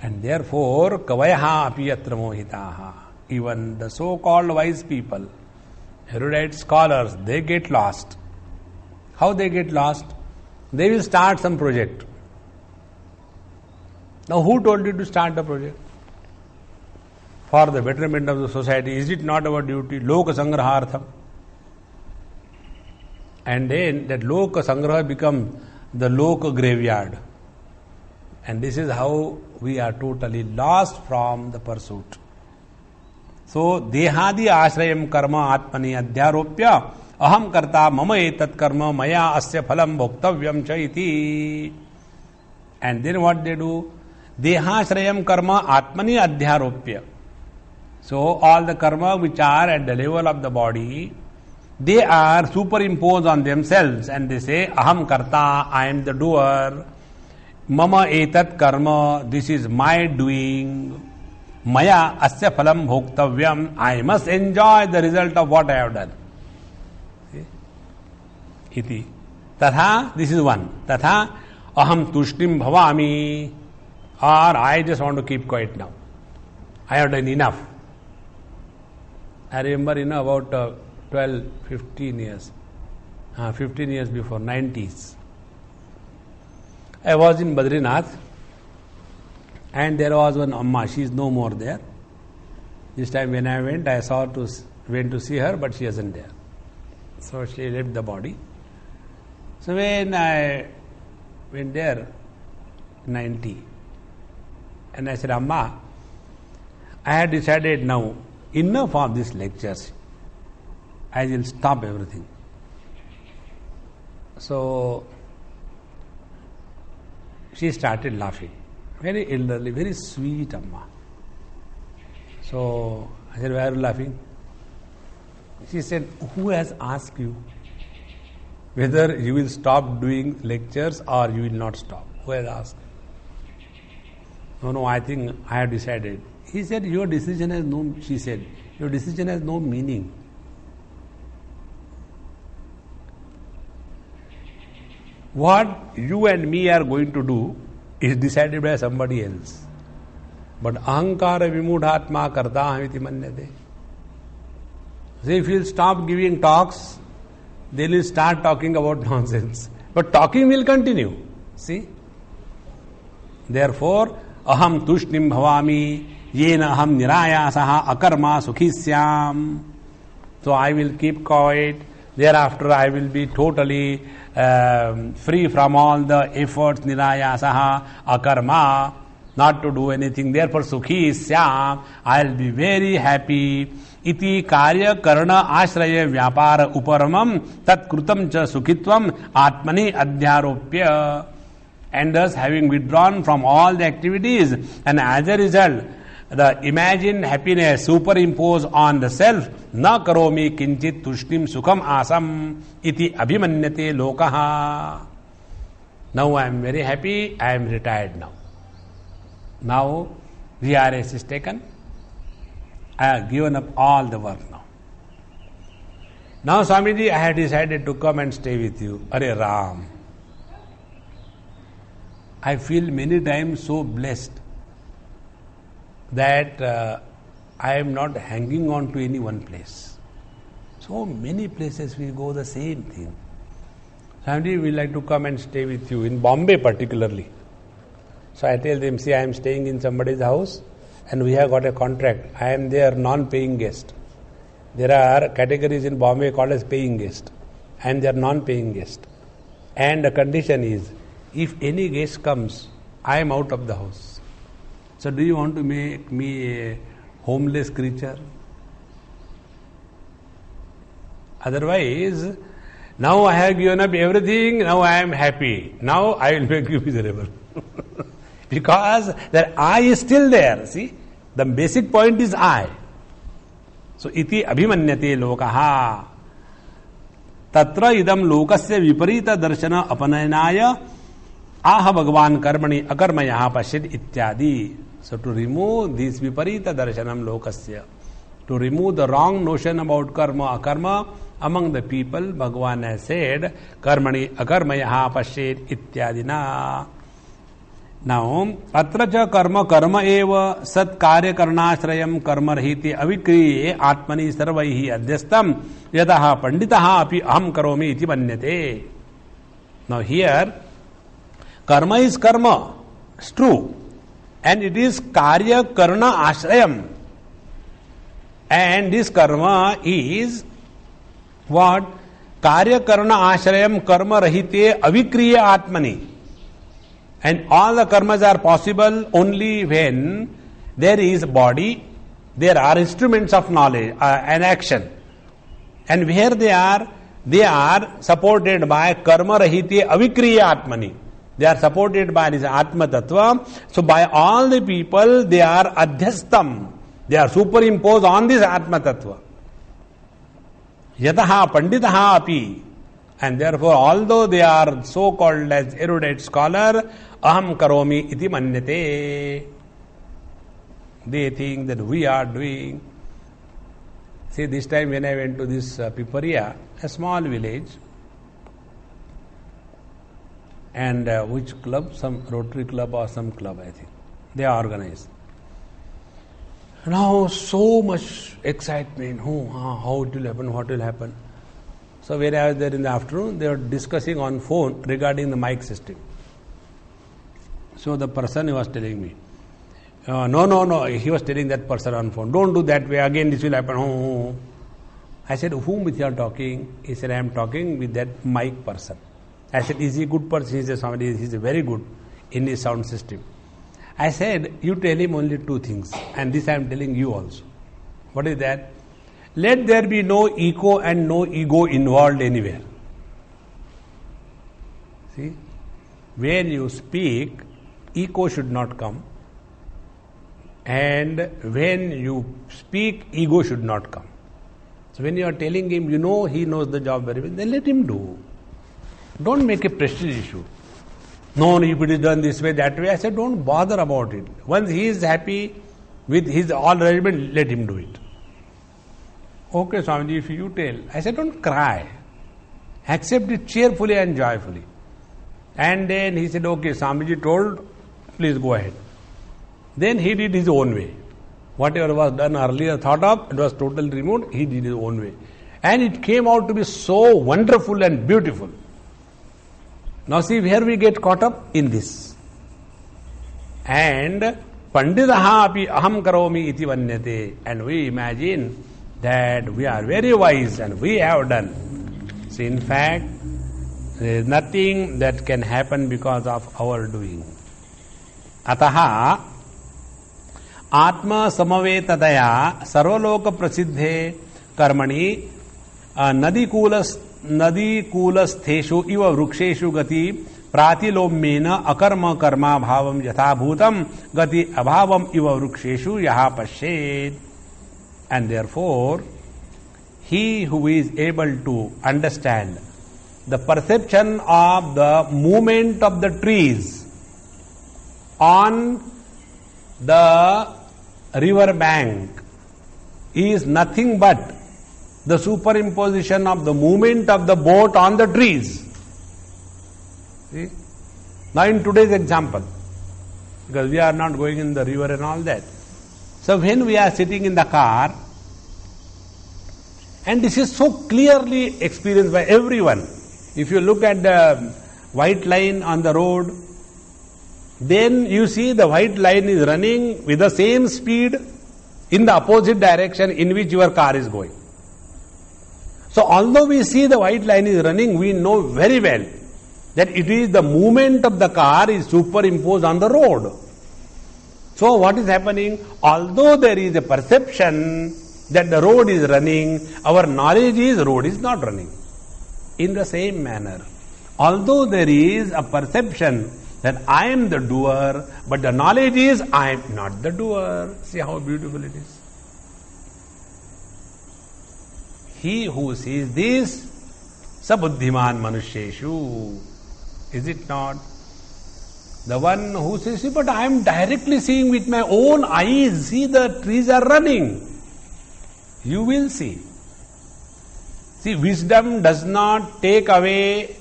And therefore, kavayaha api yatra mohitaha. Even the so-called wise people, erudite scholars, they get lost. How they get lost? They will start some project. Now, who told you to start the project? For the betterment of the society, is it not our duty? Loka sangrahartham. And then that Loka sangraha becomes the Loka graveyard. And this is how we are totally lost from the pursuit. So, dehadi ashrayam karma atmani adhyaropya aham karta mama etat karma maya asya phalam bhoktavyam cha iti. And then what they do? Dehashrayam karma atmani adhyaropya. So, all the karma which are at the level of the body, they are superimposed on themselves and they say, aham karta, I am the doer. Mama etat karma, this is my doing. Maya asya phalam bhoktavyam, I must enjoy the result of what I have done. See? Iti. Tatha, this is one. Tatha, aham tushtim bhavami, or I just want to keep quiet now. I have done enough. I remember, about 12, 15 years. 15 years before, 90s. I was in Badrinath and there was one Amma. She is no more there. This time when I went, went to see her, but she wasn't there. So she left the body. So when I went there, 90, and I said, Amma, I had decided now, enough of these lectures. I will stop everything. So, she started laughing. Very elderly, very sweet Amma. So, I said, why are you laughing? She said, who has asked you whether you will stop doing lectures or you will not stop? Who has asked? No, I think I have decided. He said, your decision has no, she said, your decision has no meaning. What you and me are going to do is decided by somebody else. But ahankara vimudhatma kartahamiti manyate. So if you stop giving talks, they will start talking about nonsense. But talking will continue. See? Therefore, aham tushnim bhavami yena aham nirayasaha akarma sukhisyam. So I will keep quiet. Thereafter I will be totally free from all the efforts, nirayasaha, akarma, not to do anything. Therefore sukhisyam, I will be very happy. Iti karya karana ashraya vyapara uparamam tat krutam cha sukhitvam atmani adhyaropya. And thus having withdrawn from all the activities, and as a result, the imagined happiness superimposed on the self, na karomi kinchit tushtim sukham asam iti abhimanyate lokaha. Now I am very happy, I am retired now. Now VRS is taken I have given up all the work now. Now, Swamiji, I have decided to come and stay with you. Are Ram. I feel many times so blessed that I am not hanging on to any one place. So many places we go the same thing. Swamiji, we like to come and stay with you, in Bombay particularly. So I tell them, see, I am staying in somebody's house and we have got a contract. I am their non-paying guest. There are categories in Bombay called as paying guest. I am their non-paying guest. And the condition is, if any guest comes, I am out of the house. So do you want to make me a homeless creature? Otherwise, now I have given up everything, now I am happy. Now I will make you miserable. Because that I is still there. See, the basic point is I. So, iti abhimanyate lokaha. Tatra idam lokasya viparita darshana apanayanaaya aha bhagavan karmani akarmayaha pashyad ityadi. So, to remove this viparita darshanam lokasya, to remove the wrong notion about karma, akarma among the people, Bhagavan has said, karmani akarmayaha pashyad ityadina. Now, atra cha karma karma eva sat karya karnashrayam karma rahiti avikriye atmani sarvaihi adhyastam yataha panditaha api aham karomi iti manyate. Now here, karma is karma, it's true, and it is karya karna ashrayam. And this karma is what? Karya karna ashrayam karma rahite avikriye atmani. And all the karmas are possible only when there is body, there are instruments of knowledge and action. And where they are supported by karma rahiti avikriya atmani. They are supported by this atma tattva. So by all the people, they are adhyastam. They are superimposed on this atma tattva. Yataha panditaha api. And therefore, although they are so called as erudite scholar, aham karomi iti manyate. They think that we are doing. See, this time when I went to this Piparia, a small village, and which club? Some Rotary Club or some club, I think. They are organized. Now, so much excitement. How it will happen, what will happen. So when I was there in the afternoon, they were discussing on phone regarding the mic system. So the person was telling me, no, he was telling that person on phone, don't do that way, again this will happen. I said, whom with you are talking? He said, I am talking with that mic person. I said, is he a good person? He said, somebody, he is very good in his sound system. I said, you tell him only two things, and this I am telling you also. What is that? Let there be no echo and no ego involved anywhere. See, when you speak, echo should not come, and when you speak, ego should not come. So when you are telling him, you know he knows the job very well, then let him do. Don't make a prestige issue. No, if it is done this way, that way, I said, don't bother about it. Once he is happy with his all arrangement, let him do it. Okay, Swamiji, if you tell, I said, don't cry. Accept it cheerfully and joyfully. And then he said, okay, Swamiji told, please go ahead. Then he did his own way. Whatever was done earlier, thought of, it was totally removed, he did his own way. And it came out to be so wonderful and beautiful. Now see where we get caught up in this. And Panditaha api aham karomi iti vanyate. And we imagine that we are very wise and we have done. So in fact, there is nothing that can happen because of our doing. Ataha atma samavetataya sarvaloka prasiddhe karmani nadi kulastheshu iva vruksheshu gati pratilomena akarma karma bhavam yatha bhutam gati abhavam iva vruksheshu yaha pashed. And therefore, he who is able to understand the perception of the movement of the trees on the river bank is nothing but the superimposition of the movement of the boat on the trees. See? Now in today's example, because we are not going in the river and all that. So when we are sitting in the car, and this is so clearly experienced by everyone. If you look at the white line on the road, then you see the white line is running with the same speed in the opposite direction in which your car is going. So although we see the white line is running, we know very well that it is the movement of the car is superimposed on the road. So what is happening? Although there is a perception that the road is running, our knowledge is road is not running. In the same manner, although there is a perception that I am the doer, but the knowledge is I am not the doer. See how beautiful it is. He who sees this, sabuddhiman manusheshu. Is it not? The one who says, but I am directly seeing with my own eyes, see the trees are running. You will see. See, wisdom does not take away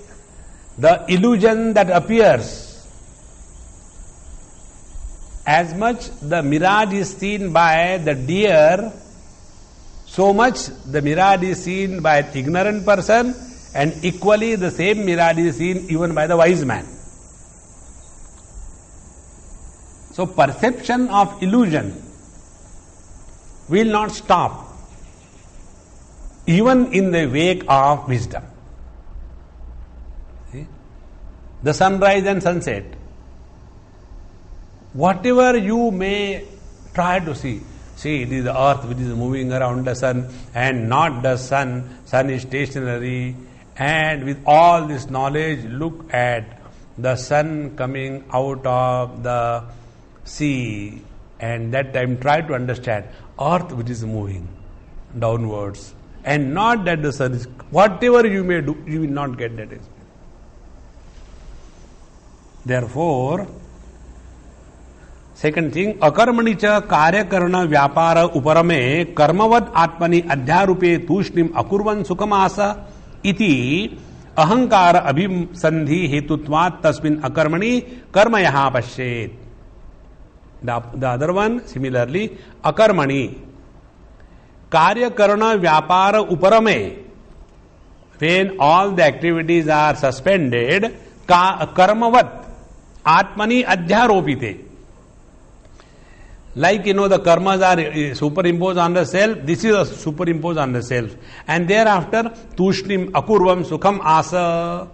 the illusion that appears. As much the mirage is seen by the deer, so much the mirage is seen by an ignorant person, and equally the same mirage is seen even by the wise man. So perception of illusion will not stop even in the wake of wisdom. See? The sunrise and sunset, whatever you may try to see, it is the earth which is moving around the sun and not the sun. Sun is stationary, and with all this knowledge, look at the sun coming out of the sea, and that time try to understand earth which is moving downwards, and not that the sun is. Whatever you may do, you will not get that experience. Therefore, second thing, akarmani cha karya karana vyapara uparame karmavat atmani adhyarupe tushnim akurvan sukamasa iti ahankara abhisandhi hetutvat tasmin akarmani karma yaha pashet. The other one, similarly, akarmani karya karana vyapara uparame, when all the activities are suspended, karmavat atmani adhyaropite. Like, the karmas are superimposed on the self, this is superimposed on the self. And thereafter, tushnim akurvam sukham asa.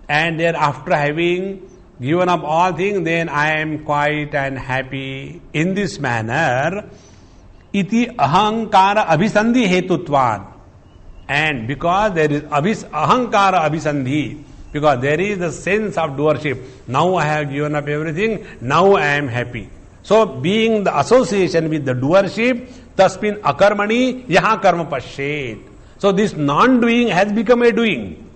And thereafter having given up all things, then I am quiet and happy. In this manner, iti ahankara abhisandhi hetutvad. And because there is ahankara abhisandhi, because there is the sense of doership, now I have given up everything, now I am happy. So, being the association with the doership, tasmin akarmani yaha karma pashet. So, this non-doing has become a doing.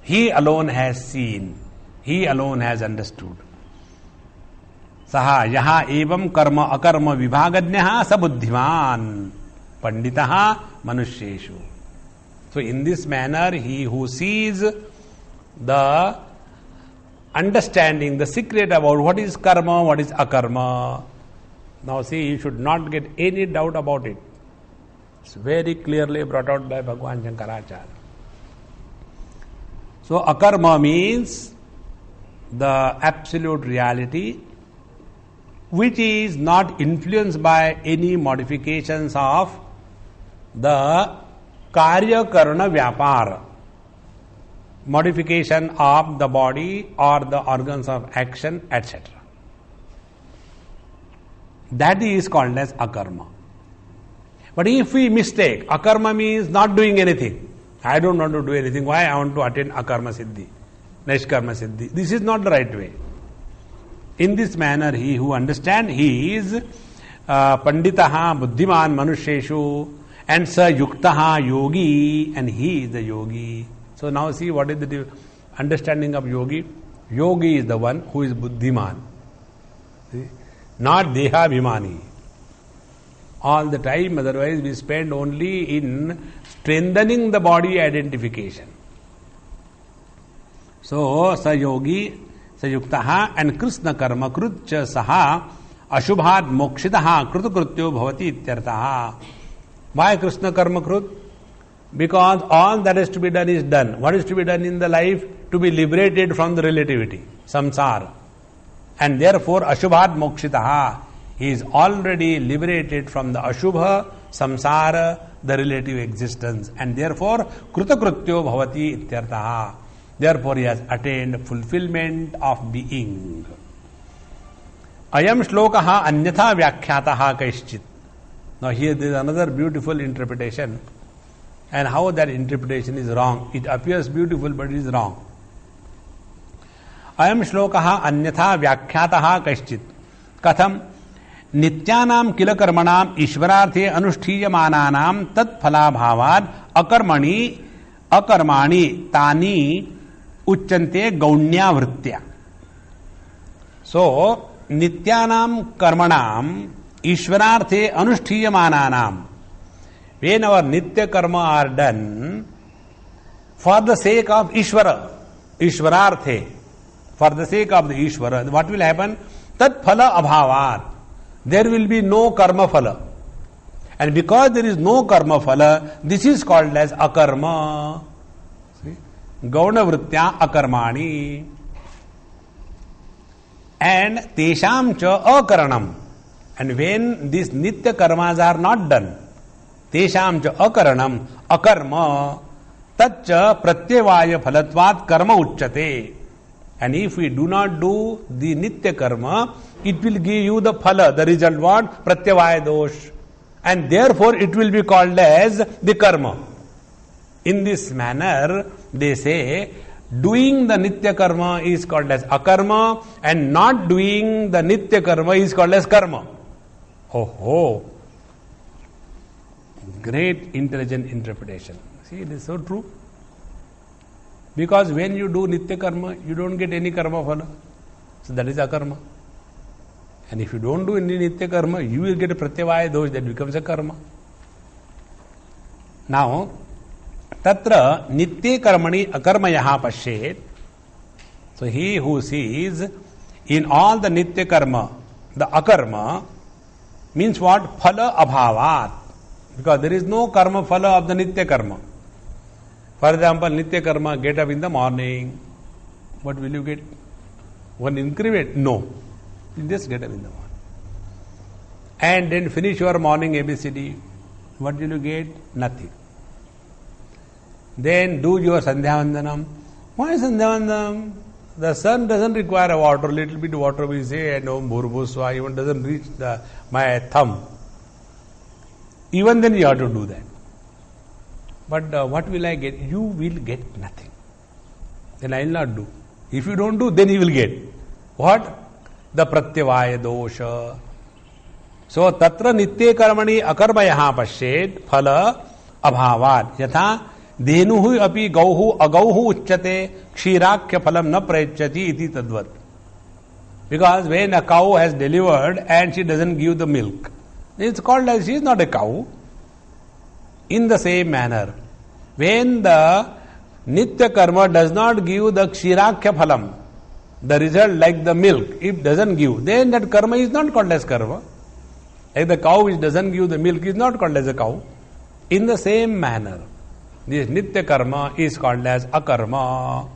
He alone has seen. He alone has understood. Saha yaha evam karma akarma vibhagadnyaha sabuddhiman panditaha manusheshu. So, in this manner, he who sees the understanding, the secret about what is karma, what is akarma. Now see, you should not get any doubt about it. It's very clearly brought out by Bhagwan Shankaracharya. So akarma means the absolute reality which is not influenced by any modifications of the karya karana vyapara, modification of the body or the organs of action, etc. That is called as akarma. But if we mistake, akarma means not doing anything. I don't want to do anything. Why? I want to attain akarma siddhi, nishkarma siddhi. This is not the right way. In this manner, he who understands, he is panditaha buddhiman manusheshu, and sa yuktaha yogi, and he is the yogi. So now see what is the understanding of yogi. Yogi is the one who is buddhiman, see? Not deha bhimani. all the time, otherwise we spend only in strengthening the body identification. So, sa yogi, sa yuktaha and krishna karma krutcha saha ashubhat mokshitaha krutakrityo bhavati ityartaha. Why krishna karma krut? Because all that is to be done is done. What is to be done in the life? To be liberated from the relativity, samsara. And therefore, ashubhat mokshitaha. He is already liberated from the ashubha, samsara, the relative existence. And therefore, krutakrityo bhavati ityartaha. Therefore, he has attained fulfillment of being. Ayam shlokaha anyatha vyakhyataha kaischit. Now here there is another beautiful interpretation. And how that interpretation is wrong. It appears beautiful, but it is wrong. Ayam shlokaha anyatha vyakhyataha kaischit. Katham nityanam kila karmanam ishvararthe anushthiyamanaam tat phalabhavad akarmani tani uchante gaunyavritya. So, nityanam karmanam ishvararthe anushthiyamanaam. When our nitya karma are done for the sake of Ishvara, Ishvararthe, for the sake of the Ishvara, what will happen? Tat phala abhavat. There will be no karma phala. And because there is no karma phala, this is called as akarma. See? Gauna vritya akarmani. And tesham cha akaranam. And when these nitya karmas are not done, tesham cha akaranam akarma tatcha pratyavaya phalatvat karma uchyate. And if we do not do the nitya karma, it will give you the phala, the result what? Pratyavaya dosh. And therefore it will be called as the karma. In this manner, they say, doing the nitya karma is called as akarma, and not doing the nitya karma is called as karma. Oh, great intelligent interpretation. See, it is so true. Because when you do nitya karma, you don't get any karma phala. So that is akarma. And if you don't do any nitya karma, you will get a pratyavaya dosh, that becomes a karma. Now, tatra nitya karmani akarmayaha pashet. So he who sees in all the nitya karma, the akarma, means what? Phala abhavat. Because there is no karma phala of the nitya karma. For example, nitya karma, get up in the morning. What will you get? One increment? No. You just get up in the morning. And then finish your morning ABCD. What will you get? Nothing. Then do your Sandhyavandanam. Why Sandhyavandanam? The sun doesn't require a water, little bit water we say, and Om Bhurvusva, even doesn't reach my thumb. Even then you have to do that. But what will I get? You will get nothing. Then I will not do. If you don't do, then you will get. What? The pratyavaya dosha. So, tatra nitya karmani akarmayaha pashet phala abhavat. Yatha denuhu api gauhu agauhu uchyate kshirakya phalam na prayachati iti tadvat. Because when a cow has delivered and she doesn't give the milk, it's called as she is not a cow. In the same manner, when the nitya karma does not give the kshirakya phalam, the result like the milk, if doesn't give, then that karma is not called as karma. Like the cow which doesn't give the milk is not called as a cow. In the same manner, this nitya karma is called as akarma.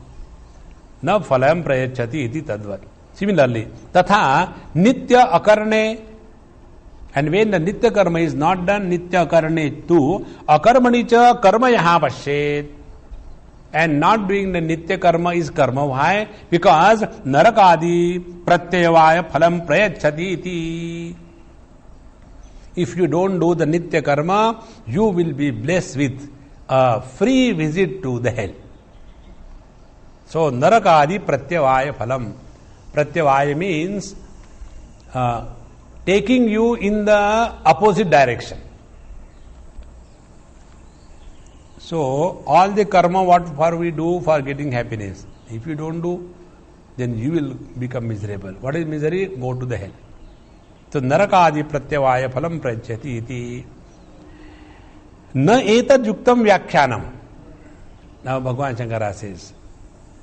Na phalam prayachati iti tadvat. Similarly, tatha nitya akarne. And when the nitya karma is not done, nitya akarne tu, akarmani cha karma yaha pashet. And not doing the nitya karma is karma. Why? Because narakadi pratyavaya phalam prayachati iti. If you don't do the nitya karma, you will be blessed with a free visit to the hell. So, narakadi pratyavaya phalam. Pratyavaya means taking you in the opposite direction. So, all the karma what for we do for getting happiness. If you don't do, then you will become miserable. What is misery? Go to the hell. So narakadi pratyavaya phalam prajyati iti. Na etad yuktam vyakhyanam. Now Bhagavan Shankara says,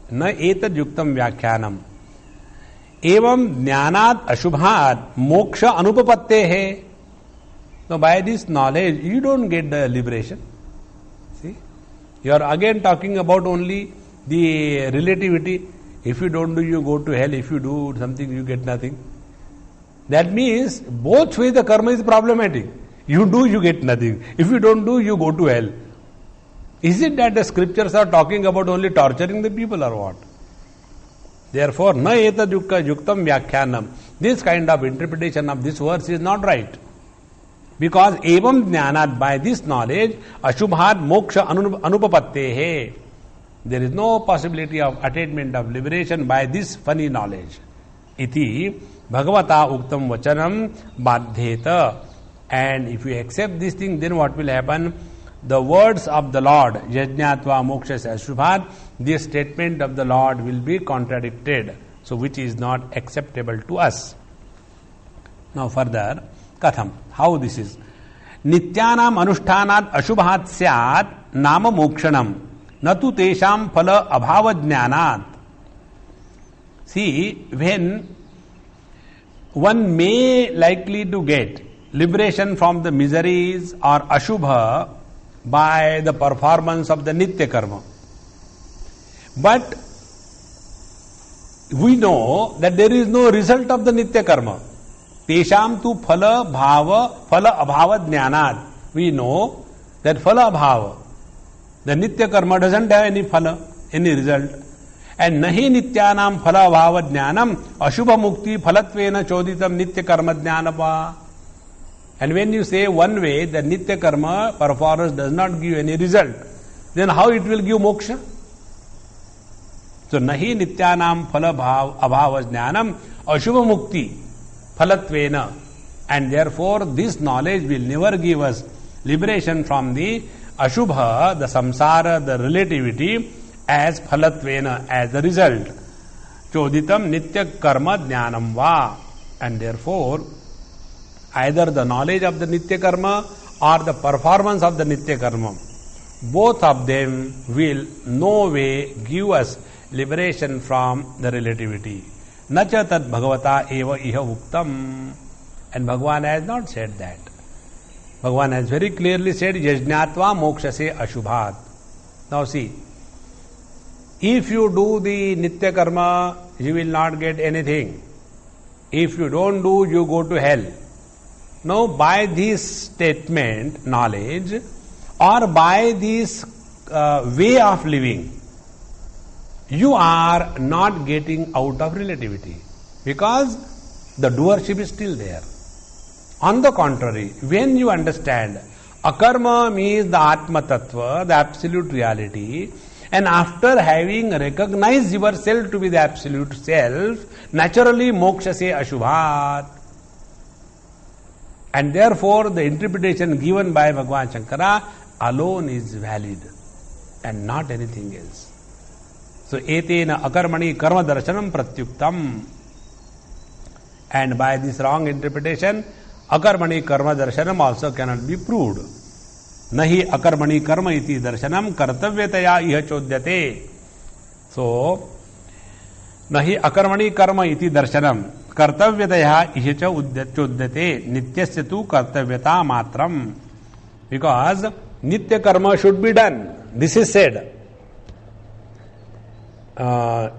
na etad yuktam vyakhyanam. Evam jnanat ashubhat moksha anupapatte hai. So by this knowledge, you don't get the liberation. See? You are again talking about only the relativity. If you don't do, you go to hell. If you do something, you get nothing. That means both ways the karma is problematic. You do, you get nothing. If you don't do, you go to hell. Is it that the scriptures are talking about only torturing the people or what? Therefore, na etad yuktam vyakhyanam. This kind of interpretation of this verse is not right. Because evam jnanat, by this knowledge, ashubhat moksha anupapatte. There is no possibility of attainment of liberation by this funny knowledge. Iti bhagavata uktam vachanam badhyeta. And if you accept this thing, then what will happen? The words of the Lord, yajñatva mokshasya ashubhat, this statement of the Lord will be contradicted. So which is not acceptable to us. Now further, katham, how this is? Nityanam anushtanat ashubhat syat nama mokshanam natu tesham phala abhava jnanat. See, when one may likely to get liberation from the miseries or ashubha by the performance of the nitya karma. But we know that there is no result of the nitya karma. Tesham tu phala abhava jnanat. We know that phala abhava. The nitya karma doesn't have any phala, any result. And nahi nityanam phala abhava jnanam ashubha mukti phalatvena choditam nitya karma jnanapa. And when you say one way that nitya karma performance does not give any result, then how it will give moksha? So nahi nityanam phala abhava jnanam ashubha mukti phalatvena. And therefore this knowledge will never give us liberation from the ashubha, the samsara, the relativity, as phalatvena, as the result. Choditam nitya karma jnanam va. And therefore either the knowledge of the nitya karma or the performance of the nitya karma, both of them will no way give us liberation from the relativity. Nacha tat bhagavata eva iha uktam. And Bhagavan has not said that. Bhagavan has very clearly said, yajñatva mokshase ashubhat. Now see, if you do the nitya karma, you will not get anything. If you don't do, you go to hell. Now, by this statement, knowledge, or by this way of living, you are not getting out of relativity, because the doership is still there. On the contrary, when you understand akarma means the Atma Tattva, the absolute reality, and after having recognized yourself to be the absolute self, naturally moksha se ashubhat. And therefore the interpretation given by Bhagavan Shankara alone is valid and not anything else. So etena akarmani karma darshanam pratyuktam. And by this wrong interpretation, akarmani karma darshanam also cannot be proved. Nahi akarmani karma iti darshanam kartavyataya iha chodyate. So nahi akarmani karma iti darshanam kartavyataya iha chodyate nityasya tu kartavyata matram. Because nitya karma should be done. This is said. There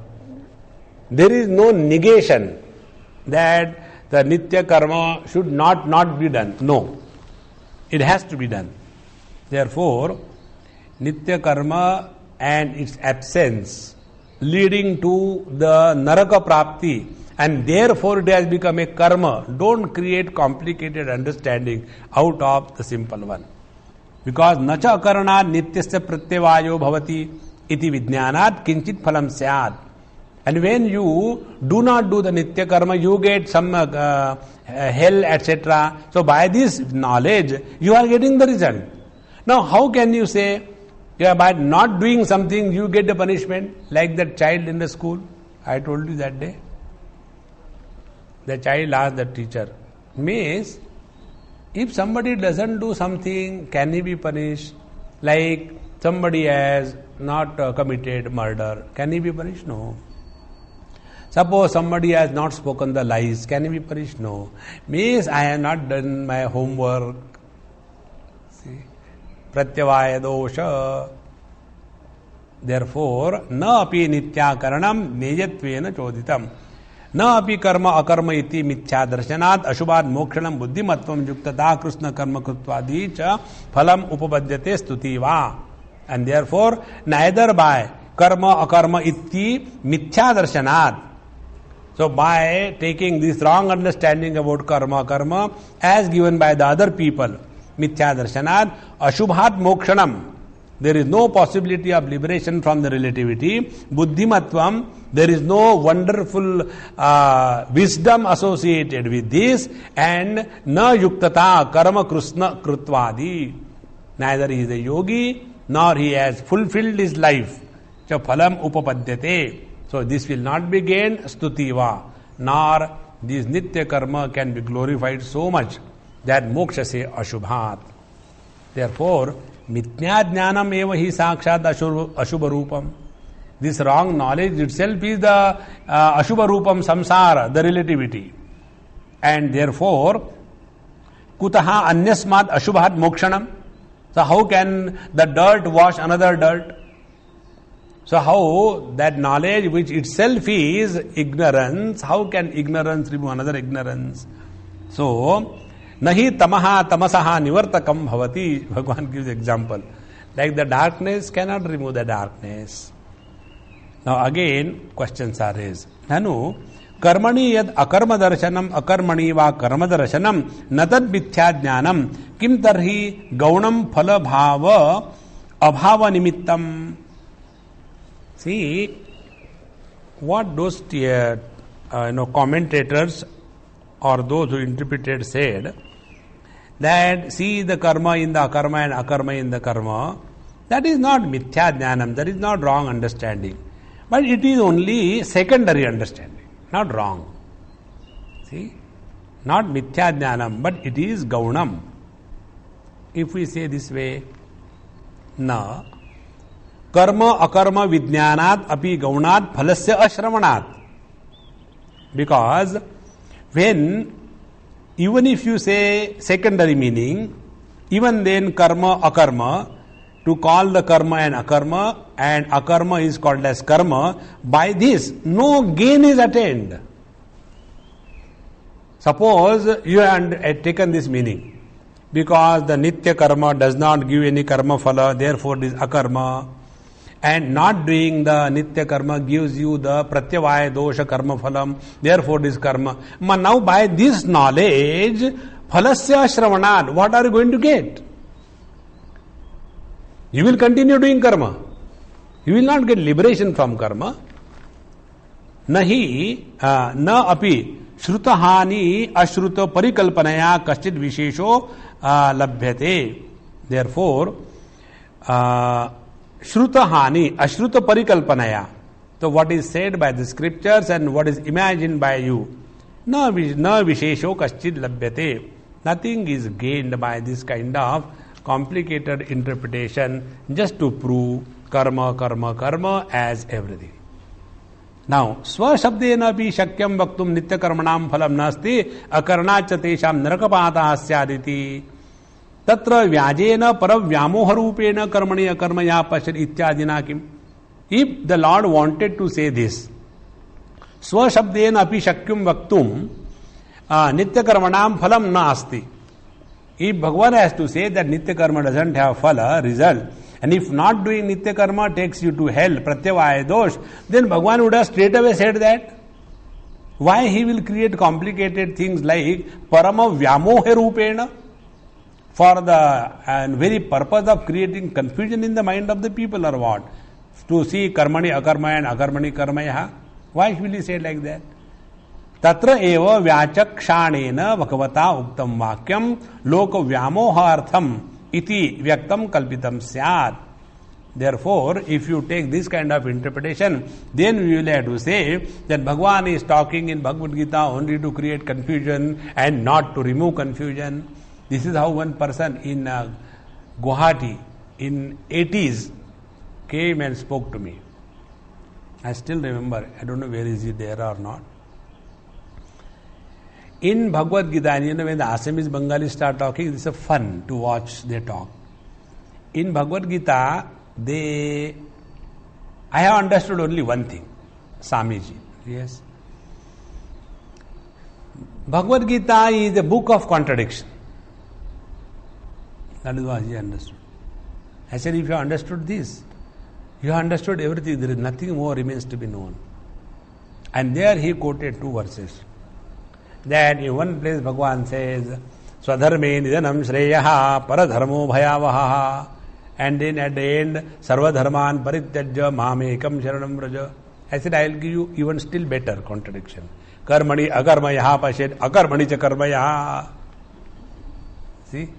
is no negation that the nitya karma should not be done. No. It has to be done. Therefore, nitya karma and its absence leading to the naraka prapti, and therefore it has become a karma, don't create complicated understanding out of the simple one. Because nacha akarana nityasya pratyavayo bhavati iti vijnanat kinchit phalam syat. And when you do not do the nitya karma, you get some hell, etc. So by this knowledge, you are getting the result. Now how can you say, by not doing something, you get the punishment, like that child in the school? I told you that day. The child asked the teacher, Means, if somebody doesn't do something, can he be punished? Like somebody has not committed murder, can he be punished? No. Suppose somebody has not spoken the lies, can he be punished? No. Means I have not done my homework. See? Pratyavaya dosha. Therefore, na api nitya karanam neyatvena choditam. Na api karma akarma iti mithya darshanat ashubhat mokshanam buddhimatvam yuktata krishna karma krutvadi cha phalam upapadyate stutiva. And therefore, neither by karma akarma iti mithya darshanat. So, by taking this wrong understanding about karma as given by the other people, mithya darshanat ashubhat mokshanam. There is no possibility of liberation from the relativity. Buddhimatvam, there is no wonderful wisdom associated with this. And na yuktata karma krishna krutvadi. Neither he is a yogi, nor he has fulfilled his life. So phalam upapadyate. So this will not be gained stutiva, nor this nitya karma can be glorified so much that moksha se ashubhat. Therefore, Mithya jnanam eva hi sakshat ashubha rupam. This wrong knowledge itself is the ashubha rupam samsara, the relativity. And therefore, kutaha anyasmat ashubhat mokshanam. So how can the dirt wash another dirt? So how that knowledge which itself is ignorance, how can ignorance remove another ignorance? So, nahi tamaha tamasaha nivartakam bhavati. Bhagavan gives example. Like the darkness cannot remove the darkness. Now again, questions are raised. Nanu, karmani yad akarma darshanam akarmani va karma darshanam natad mithya jnanam kim tarhi gaunam phala bhava abhava nimittam. See, what those commentators or those who interpreted said, that see the karma in the akarma and akarma in the karma, that is not mithya jnanam, that is not wrong understanding. But it is only secondary understanding, not wrong. See, not mithya jnanam, but it is gaunam. If we say this way, na karma akarma vijnanat api gaunat phalasya ashravanat. Because when, even if you say secondary meaning, even then karma akarma, to call the karma and akarma is called as karma, by this no gain is attained. Suppose you have taken this meaning, because the nitya karma does not give any karma phala, therefore it is akarma. And not doing the nitya karma gives you the pratyavaya dosha karma phalam, therefore it is karma. But now by this knowledge, phalasya shravanat, what are you going to get? You will continue doing karma. You will not get liberation from karma. Nahi, na api, shruta hani ashruta parikalpanaya kaschid vishesho labhyate. Therefore, Shruta hani, ashruta parikalpanaya. So what is said by the scriptures and what is imagined by you, na vishesho kaschid labhyate. Nothing is gained by this kind of complicated interpretation just to prove karma as everything. Now, swashabdena api shakyam vaktum nitya karmanam phalam nasti akarnacha tesham narakapata asyaditi. Tatra vyajena paravyamoharupena karmani akarmaya pashad ityadina kim. If the Lord wanted to say this, swashabdena api shakyam vaktum nitya karmanam phalam nasti. If Bhagavan has to say that nitya karma doesn't have phala, result, and if not doing nitya karma takes you to hell, pratyavaya dosh, then Bhagavan would have straight away said that. Why he will create complicated things like parama vyamohe rupena? For the very purpose of creating confusion in the mind of the people, or what? To see karmani akarma and akarmani karmaya. Why will he say like that? Tatra eva vyachakshanena bhagavata uktam vakyam loka vyamohartham iti vyaktam kalpitam syat. Therefore, if you take this kind of interpretation, then we will have to say that Bhagavan is talking in Bhagavad Gita only to create confusion and not to remove confusion. This is how one person in Guwahati in 80s came and spoke to me. I still remember, I don't know where is he there or not. In Bhagavad Gita, and when the Assamese Bengalis start talking, it's a fun to watch their talk. In Bhagavad Gita, I have understood only one thing, Swamiji. Yes. Bhagavad Gita is a book of contradiction. That is what he understood. I said, if you understood this, you have understood everything. There is nothing more remains to be known. And there he quoted 2 verses. That in one place Bhagavan says, Swadharme nidanam shreyaha paradharmo bhayavaha. And then at the end, Sarvadharman parityajya mamekam sharanam vraja. I said, I will give you even still better contradiction. Karmani akarmayaha pashet akarmani cha karmayaha. See?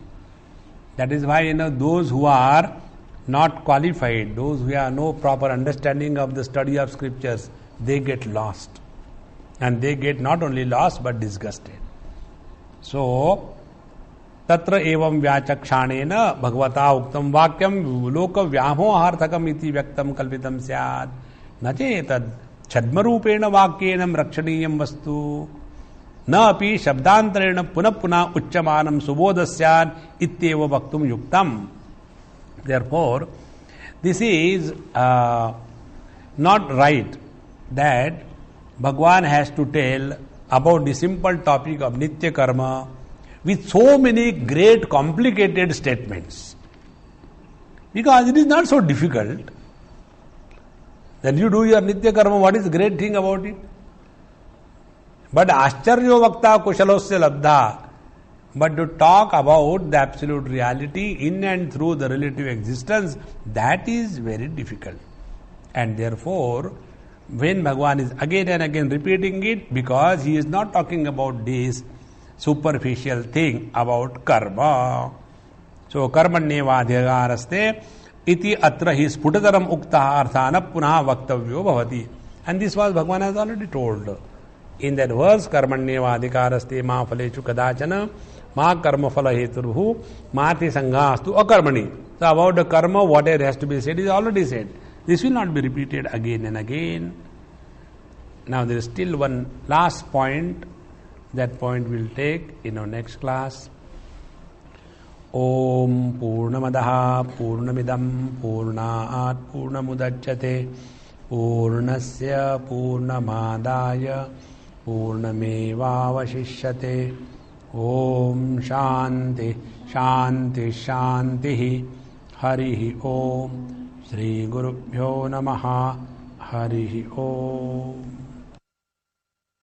That is why, those who are not qualified, those who have no proper understanding of the study of scriptures, they get lost. And they get not only lost but disgusted. So, Tatra evam vyachakshānena bhagavata uktam vakyam loka vyamoharthakam iti vyaktam kalpitam syad nachetad chadmarupena vakyenam rakshaniyam vastu na api shabdantarena punapuna uchchamanam subodhasyad ityeva vaktum yuktam. Therefore, this is not right that Bhagavan has to tell about the simple topic of Nitya Karma with so many great complicated statements. Because it is not so difficult. Then you do your Nitya Karma, what is the great thing about it? But Ascharyo Vakta Kushalosya Labdha. But to talk about the absolute reality in and through the relative existence, that is very difficult. And therefore, when Bhagavan is again and again repeating it, because he is not talking about this superficial thing about karma. So, karmanyevadhyagaraste iti atra hi sputataram ukta arthana punah vaktavyo bhavati. And this was Bhagavan has already told. In that verse, karmanyevadhyagaraste ma phalechu kadachana ma karma phala heturhu mati sanghastu akarmani. So, about the karma, whatever has to be said is already said. This will not be repeated again and again. Now, there is still one last point. That point we'll take in our next class. Om Purnamadaha Purnamidam Purnaat Purnamudachyate Purnasya Purnamadaya Purnamevavashishyate. Om Shanti Shanti Shanti Harihi Om Shri Gurubhyo Namaha Harihi Om.